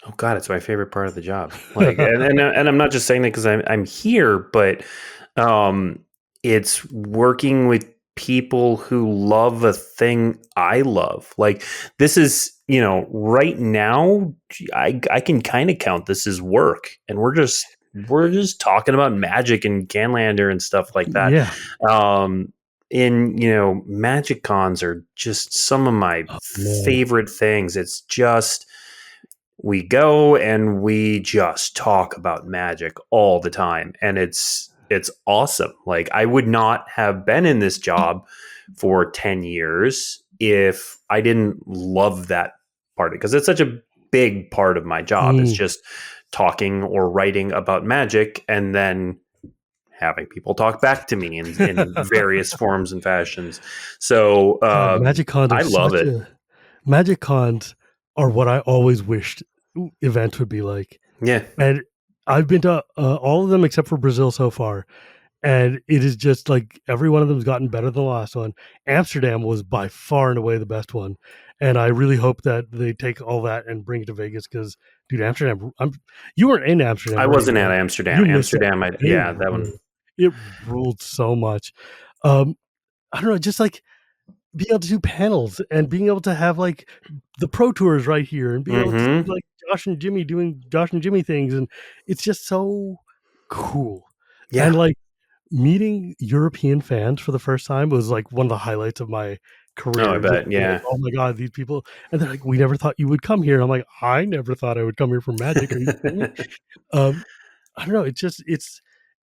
Oh God, it's my favorite part of the job. Like, and I'm not just saying that because I'm here, but um, it's working with people who love a thing I love. Like, this is right now, I can kind of count this as work, and we're just talking about Magic and CanLander and stuff like that. Yeah. In Magic cons are just some of my Oh, man. favorite things. It's just we go and we just talk about Magic all the time, and it's awesome. Like, I would not have been in this job for 10 years if I didn't love that part, because it's such a big part of my job. It's Mm. just talking or writing about Magic, and then having people talk back to me in various forms and fashions. So God, Magic cons are I love such it. a Magic cons are what I always wished events would be like. Yeah. And I've been to all of them except for Brazil so far. And it is just like every one of them has gotten better than the last one. Amsterdam was by far and away the best one. And I really hope that they take all that and bring it to Vegas because, dude, Amsterdam, you weren't in Amsterdam, I were you, wasn't at man? Amsterdam. You missed it. Amsterdam, that one. It ruled so much. I don't know, just like being able to do panels and being able to have like the pro tours right here and being able to see Mm-hmm. like Josh and Jimmy doing Josh and Jimmy things, and it's just so cool. And Yeah. like meeting European fans for the first time was like one of the highlights of my Oh, I career. Just bet. being like, Yeah. oh my god, these people, and they're like, we never thought you would come here. And I'm like, I never thought I would come here for Magic. Are you kidding me? Um, I don't know.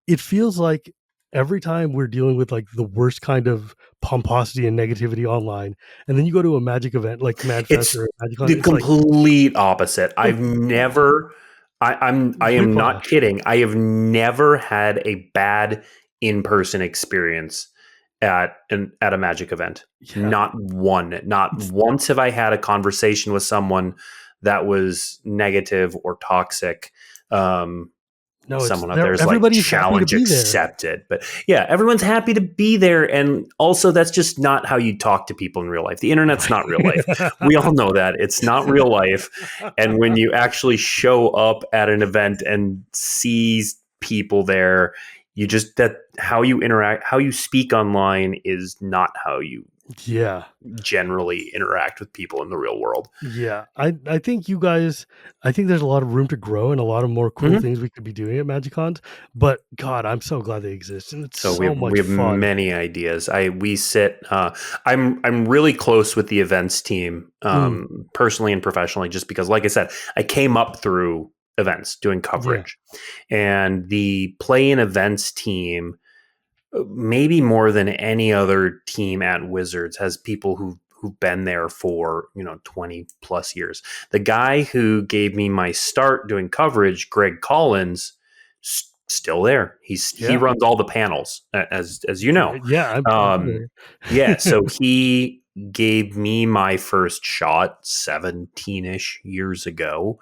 It feels like every time we're dealing with like the worst kind of pomposity and negativity online, and then you go to a Magic event like Command Fest It's or Magic Con, the it's like complete opposite. I've complete never I am not whiplash. kidding. I have never had a bad in-person experience at a Magic event. Yeah, Not one. Not it's once have I had a conversation with someone that was negative or toxic. no, it's Someone out there there. is like Everybody's happy to challenge be there. accepted, but yeah, everyone's happy to be there. And also, that's just not how you talk to people in real life. The internet's not real life. We all know that it's not real life. And when you actually show up at an event and sees people there, you just that how you interact, how you speak online is not how you Yeah. generally interact with people in the real world. Yeah, I think you guys, I think there's a lot of room to grow and a lot of more cool Mhm. things we could be doing at MagicCons. But God, I'm so glad they exist, and it's So we so have, we much have fun. many ideas. We sit. I'm really close with the events team, Mm, personally and professionally, just because, like I said, I came up through events doing yeah, coverage, and the play in events team, maybe more than any other team at Wizards, has people who've been there for 20 plus years. The guy who gave me my start doing coverage, Greg Collins, still there. He Yeah. runs all the panels, as you know. Yeah, I'm Um, familiar. yeah, so he gave me my first shot 17-ish years ago.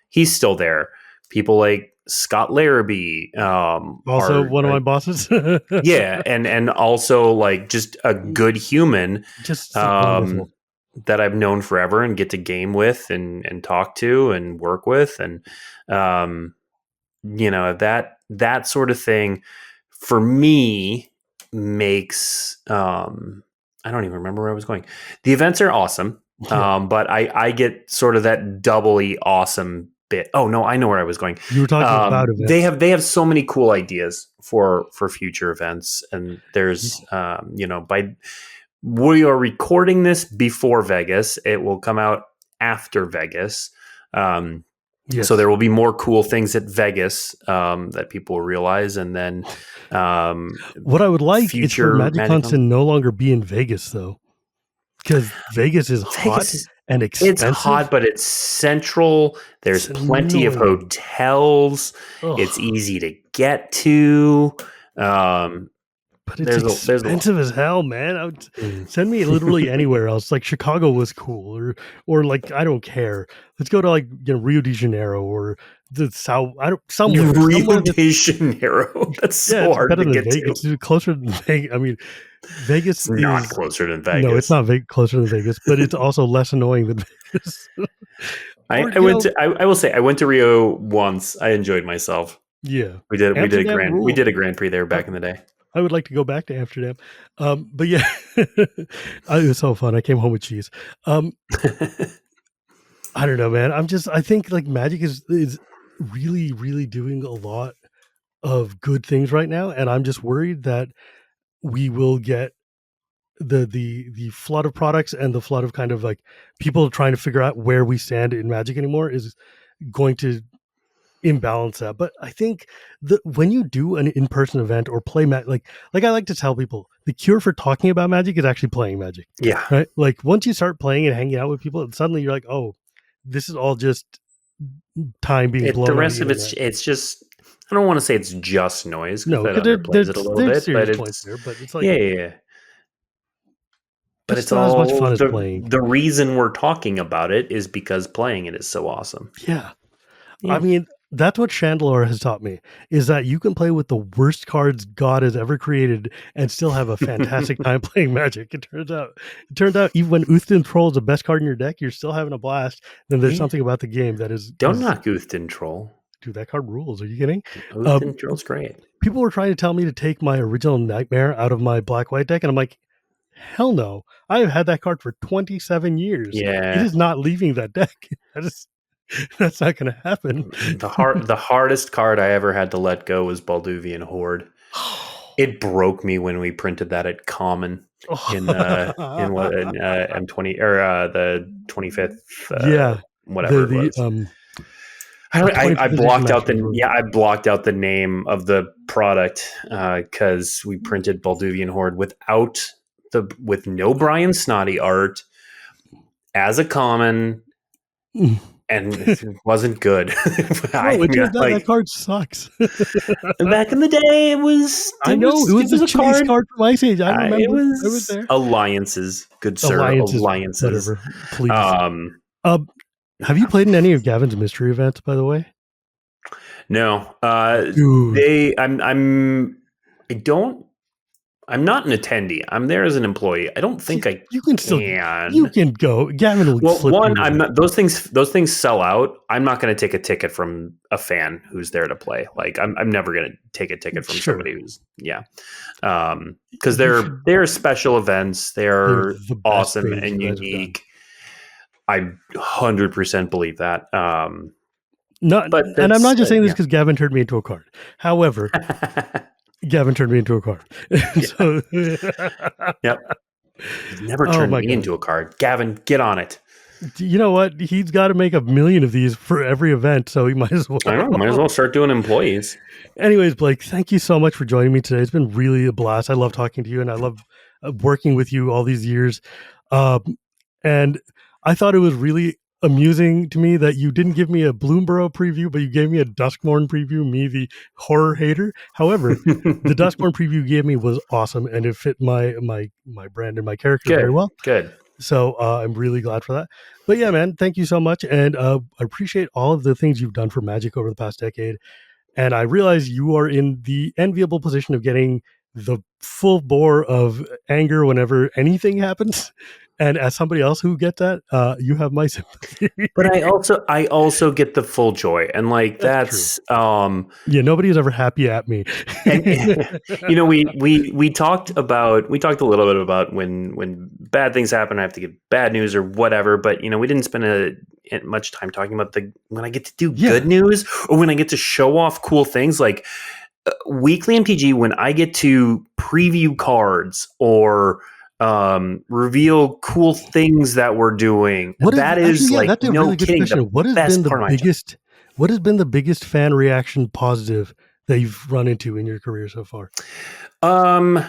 He's still there. People like Scott Larrabee Also, one of my bosses. yeah, and also like just a good human Just um, wonderful. that I've known forever and get to game with and talk to and work with, and um, that sort of thing for me makes I don't even remember where I was going. The events are awesome, Yeah. but I get sort of that doubly awesome bit. Oh no, I know where I was going. You were talking about They events. have so many cool ideas for future events, and there's by we are recording this before Vegas. It will come out after Vegas. So Yes. there will be more cool things at Vegas that people will realize, and then What I would like is for future MagicCons to MagicCon. no longer be in Vegas, though, because Vegas is hot Vegas is and it's expensive. hot, but it's central. There's It's plenty of annoying. hotels. It's Ugh. easy to get to. Um, But it's there's a lot. expensive as hell, man. I would Mm. send me literally anywhere else. Like Chicago was cool, or like I don't care. Let's go to like Rio de Janeiro or the South. I don't Rio somewhere that de Janeiro. That's yeah, so it's hard better to than get Vegas. to. It's closer than Vegas. I mean, Vegas It's not is closer than no, it's Vegas. not closer than Vegas, but it's also less annoying than Vegas. Or I went to. I will say I went to Rio once. I enjoyed myself. yeah, We did a Amsterdam we rules. did a Grand Prix there I, back in the day. I would like to go back to Amsterdam, but yeah, it was so fun. I came home with cheese. Um, I don't know, man. I think like Magic is really, really doing a lot of good things right now, and I'm just worried that we will get the flood of products and the flood of kind of like people trying to figure out where we stand in Magic anymore is going to imbalance that. But I think that when you do an in-person event or play like I like to tell people, the cure for talking about Magic is actually playing Magic, Yeah. right? Like once you start playing and hanging out with people, suddenly you're like, oh, this is all just time being The blown on the rest of internet. it's just I don't want to say it's just noise because No, that because underplays it a little there's bit, but serious points it's there, but it's yeah, like, yeah, yeah. but But it's it's not as much all fun as the playing. the reason we're talking about it is because playing it is so awesome. Yeah. I Yeah. mean, that's what Chandelure has taught me is that you can play with the worst cards God has ever created and still have a fantastic time playing Magic. It turns out even when Uthden Troll is the best card in your deck, you're still having a blast. Then there's Yeah. something about the game that Don't is knock Uthden Troll. dude, that card rules. Are you kidding? Uthden Um, Troll's great. People were trying to tell me to take my original Nightmare out of my black white deck, and I'm like, hell no. I have had that card for 27 years. It Yeah. is not leaving that deck. That's not going to happen. The hardest card I ever had to let go was Balduvian Horde. It broke me when we printed that at Common in what M20 or the 25th Yeah, whatever it the was. the I 25th edition blocked out Masters was I blocked out the name of the product because we printed Balduvian Horde with no Brian Snotty art as a common, and it wasn't good. no, it turns out that Like card sucks. back in the day, I know it was it the was a chase card. card from Ice Age. I It remember. I was was there. alliances, good sir, Alliances, alliances. whatever. Please. Um, Have you played in any of Gavin's mystery events, by the way? no, Dude, I don't. I'm not an attendee. I'm there as an employee. I don't think I you can still you can. can go. Gavin will Well, slip one, you I'm in. not. Those things sell out. I'm not going to take a ticket from a fan who's there to play. Like I'm never going to take a ticket from Sure, somebody who's because you should. they're special events. They're They're the best awesome things and you guys have done. unique. I 100% believe that. Not, But and I'm that's not just saying this because Gavin turned me into a card. However, Gavin turned me into a card. So, Yep. You've never oh turned my me god! into a card. Gavin, get on it. You know what? He's got to make 1,000,000 of these for every event, so he might as well. I know. Might as well start doing employees. Anyways, Blake, thank you so much for joining me today. It's been really a blast. I love talking to you, and I love working with you all these years. And I thought it was really amusing to me that you didn't give me a Bloomborough preview, but you gave me a Duskmorn preview, me, the horror hater. However, the Duskmorn preview you gave me was awesome, and it fit my brand and my character very Good, well. good. So I'm really glad for that. But yeah, man, thank you so much. And I appreciate all of the things you've done for Magic over the past decade. And I realize you are in the enviable position of getting the full bore of anger whenever anything happens. And as somebody else who gets that, you have my sympathy. But I also get the full joy, and like That's true. that's Yeah, nobody is ever happy at me. and we talked a little bit about when bad things happen, I have to get bad news or whatever. But we didn't spend much time talking about the when I get to do Yeah. good news or when I get to show off cool things like weekly MTG. When I get to preview cards or reveal cool things that we're doing, that is like That's a no really good kidding question. the best part of my job. What has been the biggest fan reaction positive that you've run into in your career so far? Um,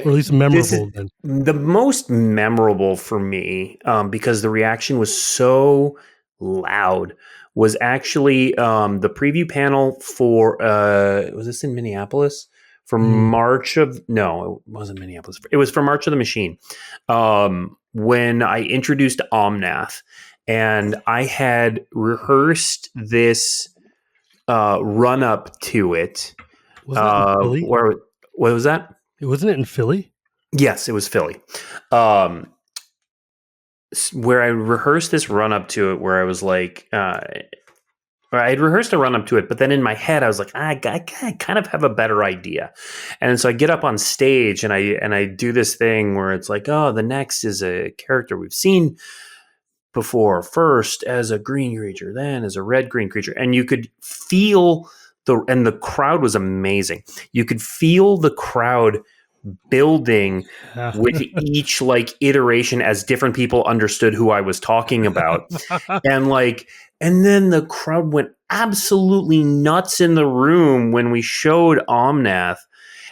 Or at least this is memorable then. the most memorable for me because the reaction was so loud. Was actually the preview panel for was this in Minneapolis for March of no, it wasn't Minneapolis. It was for March of the Machine when I introduced Omnath, and I had rehearsed this run up to it. Wasn't it in Philly? Where what was that? Wasn't it in Philly? Yes, it was Philly. Where I rehearsed this run up to it, where I was like, or I had rehearsed a run up to it, but then in my head I was like, I kind of have a better idea, and so I get up on stage and I do this thing where it's like, oh, the next is a character we've seen before, first as a green creature, then as a red green creature, and you could feel the crowd was amazing. You could feel the crowd building Yeah. with each like iteration as different people understood who I was talking about. And then the crowd went absolutely nuts in the room when we showed Omnath.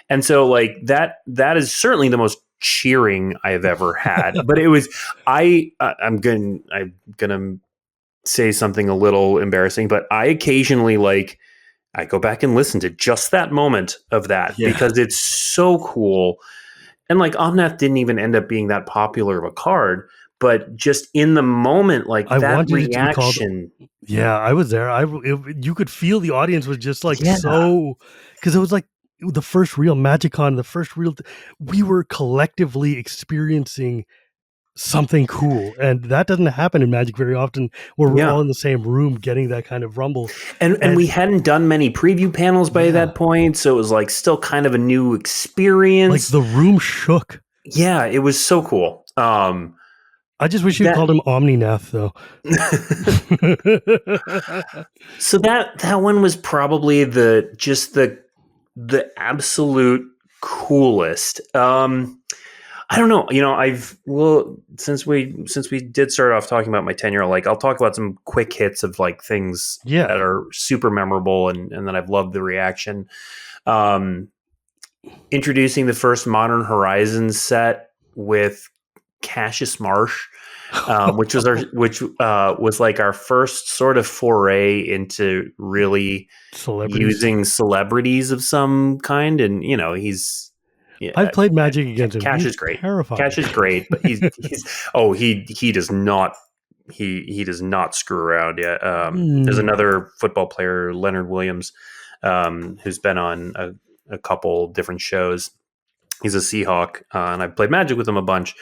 And so like that is certainly the most cheering I've ever had. But it was I'm gonna say something a little embarrassing, but I occasionally I go back and listen to just that moment of that because it's so cool. And like Omnath didn't even end up being that popular of a card, but just in the moment, like I that wanted it to be called. reaction. Yeah, I was there. You could feel the audience was just like so, because it was like the first real MagicCon, the first real. We were collectively experiencing something cool, and that doesn't happen in Magic very often, where we're all in the same room getting that kind of rumble. And we hadn't done many preview panels by that point, so it was like still kind of a new experience. Like the room shook. Yeah, it was so cool. I just wish you called him Omninath, though. So that one was probably the absolute coolest. I don't know. Since we did start off talking about my tenure, like I'll talk about some quick hits of like things that are super memorable and that I've loved the reaction. Introducing the first Modern Horizons set with Cassius Marsh, which was like our first sort of foray into really using celebrities of some kind, and he's. Yeah, I've played Magic against him. Cash is great. Terrifying. Cash is great, but he does not he does not screw around. Yeah. There's another football player, Leonard Williams, who's been on a couple different shows. He's a Seahawk, and I've played Magic with him a bunch.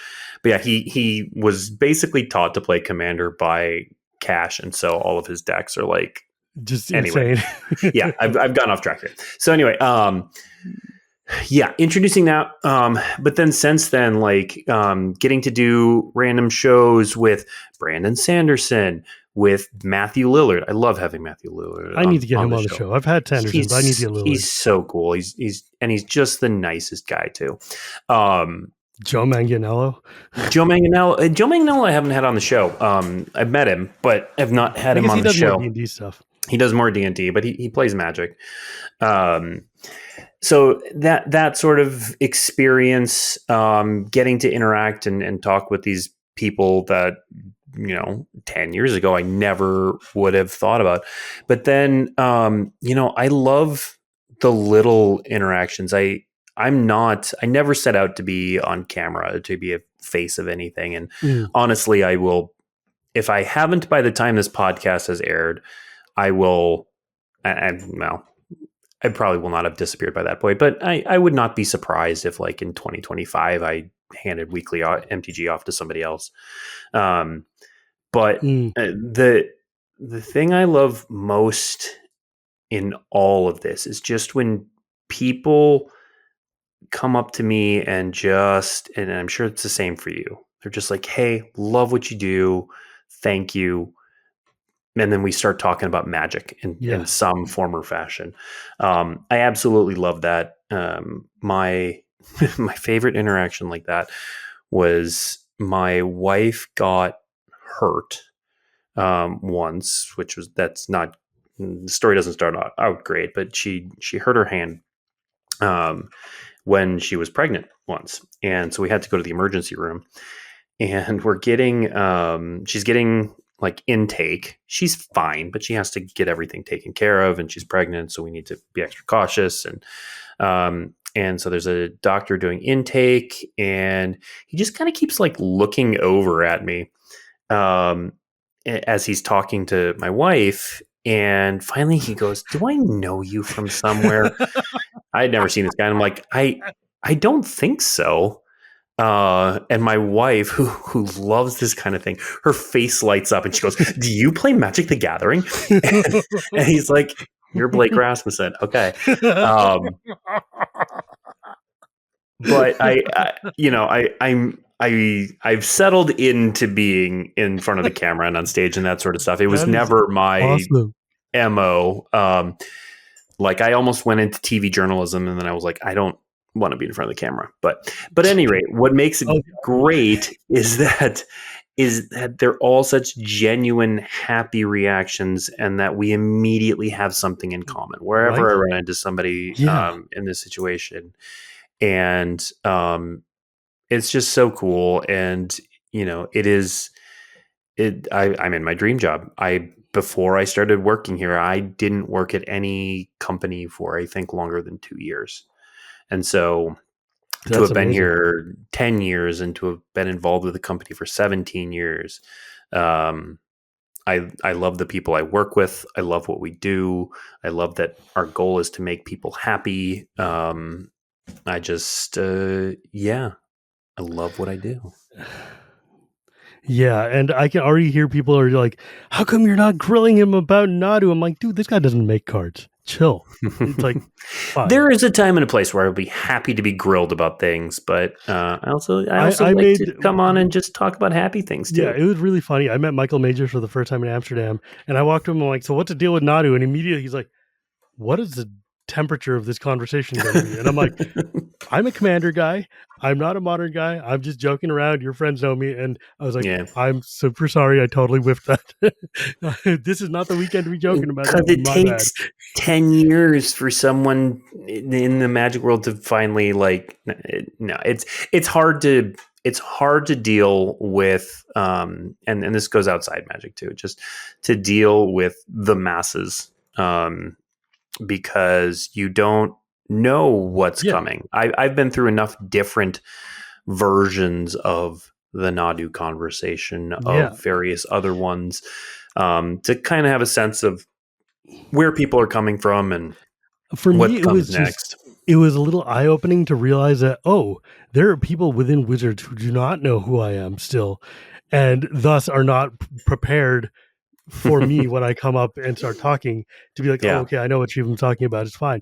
But yeah, he was basically taught to play Commander by Cash, and so all of his decks are like just insane. Yeah, I've gone off track here. So anyway, yeah, introducing that. But then since then, like getting to do random shows with Brandon Sanderson, with Matthew Lillard. I love having Matthew Lillard. I need to get him on the show. I've had Sanderson, but I need to get Lillard. He's so cool. He's just the nicest guy too. Joe Manganiello. Joe Manganiello I haven't had on the show. I've met him, but have not had him on the show. He does more D&D stuff. He does more D&D, but he plays Magic. So that sort of experience, getting to interact and talk with these people that 10 years ago, I never would have thought about. But then, I love the little interactions. I never set out to be on camera, to be a face of anything. And Mm. honestly, I will, if I haven't by the time this podcast has aired, I will, well, I probably will not have disappeared by that point, but I would not be surprised if, like, in 2025, I handed weekly MTG off to somebody else. Um, but Mm. the thing I love most in all of this is just when people come up to me and I'm sure it's the same for you. They're just like, "Hey, love what you do. Thank you." And then we start talking about Magic in Yeah. some form or fashion. I absolutely love that. My my favorite interaction like that was my wife got hurt once, which was that's not the story doesn't start out great, but she hurt her hand um, when she was pregnant once, and so we had to go to the emergency room, and she's getting like intake. She's fine, but she has to get everything taken care of, and she's pregnant, so we need to be extra cautious. And so there's a doctor doing intake, and he just kind of keeps like looking over at me um, as he's talking to my wife. And finally, he goes, "Do I know you from somewhere?" I had never seen this guy. And I'm like, I don't think so. And my wife, who loves this kind of thing, her face lights up and she goes, "Do you play Magic the Gathering?" And he's like, "You're Blake Rasmussen." Okay. But I've settled into being in front of the camera and on stage and that sort of stuff. It was That is never my awesome. MO. Like, I almost went into TV journalism, and then I was like, I don't want to be in front of the camera. But at any rate, what makes it Oh, great is that they're all such genuine, happy reactions, and that we immediately have something in common wherever right? I run into somebody Yeah. in this situation. And it's just so cool. And it is I'm in my dream job. Before I started working here, I didn't work at any company for, I think, longer than 2 years. And so to That's have been amazing. here 10 years and to have been involved with the company for 17 years, um, I love the people I work with. I love what we do. I love that our goal is to make people happy. I just, yeah, I love what I do. Yeah, and I can already hear people are like, "How come you're not grilling him about Nadu?" I'm like, "Dude, this guy doesn't make cards. Chill." It's like, fine. There is a time and a place where I'll be happy to be grilled about things, but I also I like to made come on and just talk about happy things Yeah, too. it was really funny. I met Michael Majors for the first time in Amsterdam, and I walked to him. I'm like, "So what's the deal with Nadu?" And immediately he's like, "What is the temperature of this conversation going to be?" And I'm like, "I'm a commander guy. I'm not a modern guy. I'm just joking around. Your friends know me." And I was like, Yeah, "I'm super sorry. I totally whiffed that. This is not the weekend to be joking about because this. it My bad." takes 10 years for someone in the magic world to finally, like, no, it's hard to deal with, and this goes outside magic too, just to deal with the masses, because you don't know what's Yeah, coming. I've been through enough different versions of the Nadu conversation, yeah. of various other ones, to kind of have a sense of where people are coming from and For me, what it comes was just next. it was a little eye opening to realize that, oh, there are people within Wizards who do not know who I am still, and thus are not prepared for me when I come up and start talking to be like, oh, Yeah. okay, I know what you've been talking about. It's fine.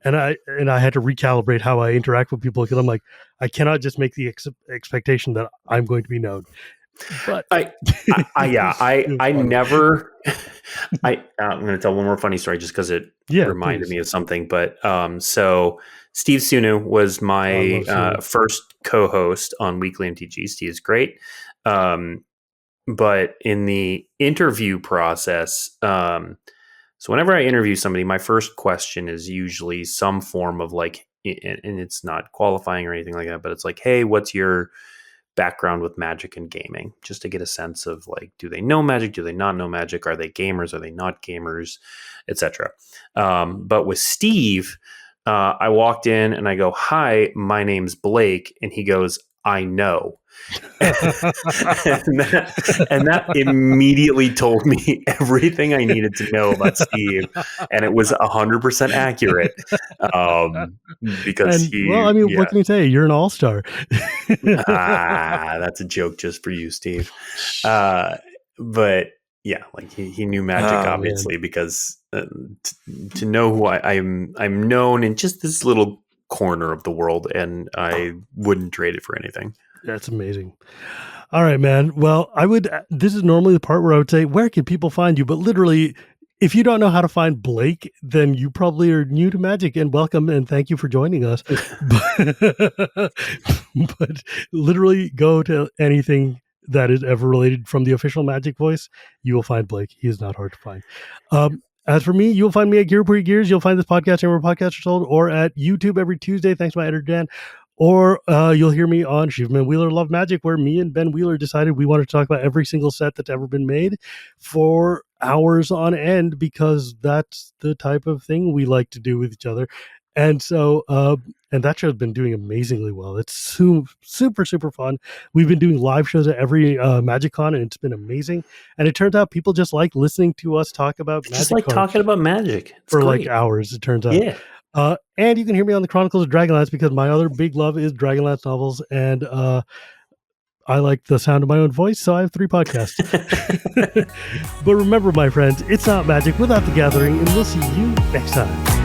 And I had to recalibrate how I interact with people because I'm like, I cannot just make the expectation that I'm going to be known. But I, yeah, it was I funny. never, I'm going to tell one more funny story just because it Yeah, reminded please. me of something. But so Steve Sunu was I my love Sunu. first co-host on Weekly MTG. Steve's great. But in the interview process, so whenever I interview somebody, my first question is usually some form of like, and it's not qualifying or anything like that, but it's like, "Hey, what's your background with Magic and gaming, just to get a sense of like, do they know Magic? Do they not know Magic? Are they gamers? Are they not gamers? Etc. But with Steve, I walked in and I go, "Hi, my name's Blake," and he goes, "I know." and that immediately told me everything I needed to know about Steve, and it was 100% accurate. Because what can you say? You're an all-star. That's a joke just for you, Steve. But yeah, like he knew Magic, obviously, because to know who I'm known in just this little corner of the world, and I wouldn't trade it for anything. That's amazing. All right, man. Well, this is normally the part where I would say, where can people find you? But literally, if you don't know how to find Blake, then you probably are new to Magic, and welcome and thank you for joining us. but literally go to anything that is ever related from the official Magic voice. You will find Blake. He is not hard to find. As for me, you'll find me at Gear Pretty Gears. You'll find this podcast anywhere podcasts are sold, or at YouTube every Tuesday, thanks to my editor, Dan. Or you'll hear me on Shivam and Wheeler Love Magic, where me and Ben Wheeler decided we wanted to talk about every single set that's ever been made for hours on end, because that's the type of thing we like to do with each other. And so, and that show's been doing amazingly well. It's super, super fun. We've been doing live shows at every MagicCon, and it's been amazing. And it turns out people just like listening to us talk about Magic. Just like talking about Magic. It's for great. Like hours, it turns out. Yeah. And you can hear me on the Chronicles of Dragonlance, because my other big love is Dragonlance novels, and I like the sound of my own voice, so I have 3 podcasts. But remember, my friends, it's not magic without the gathering, and we'll see you next time.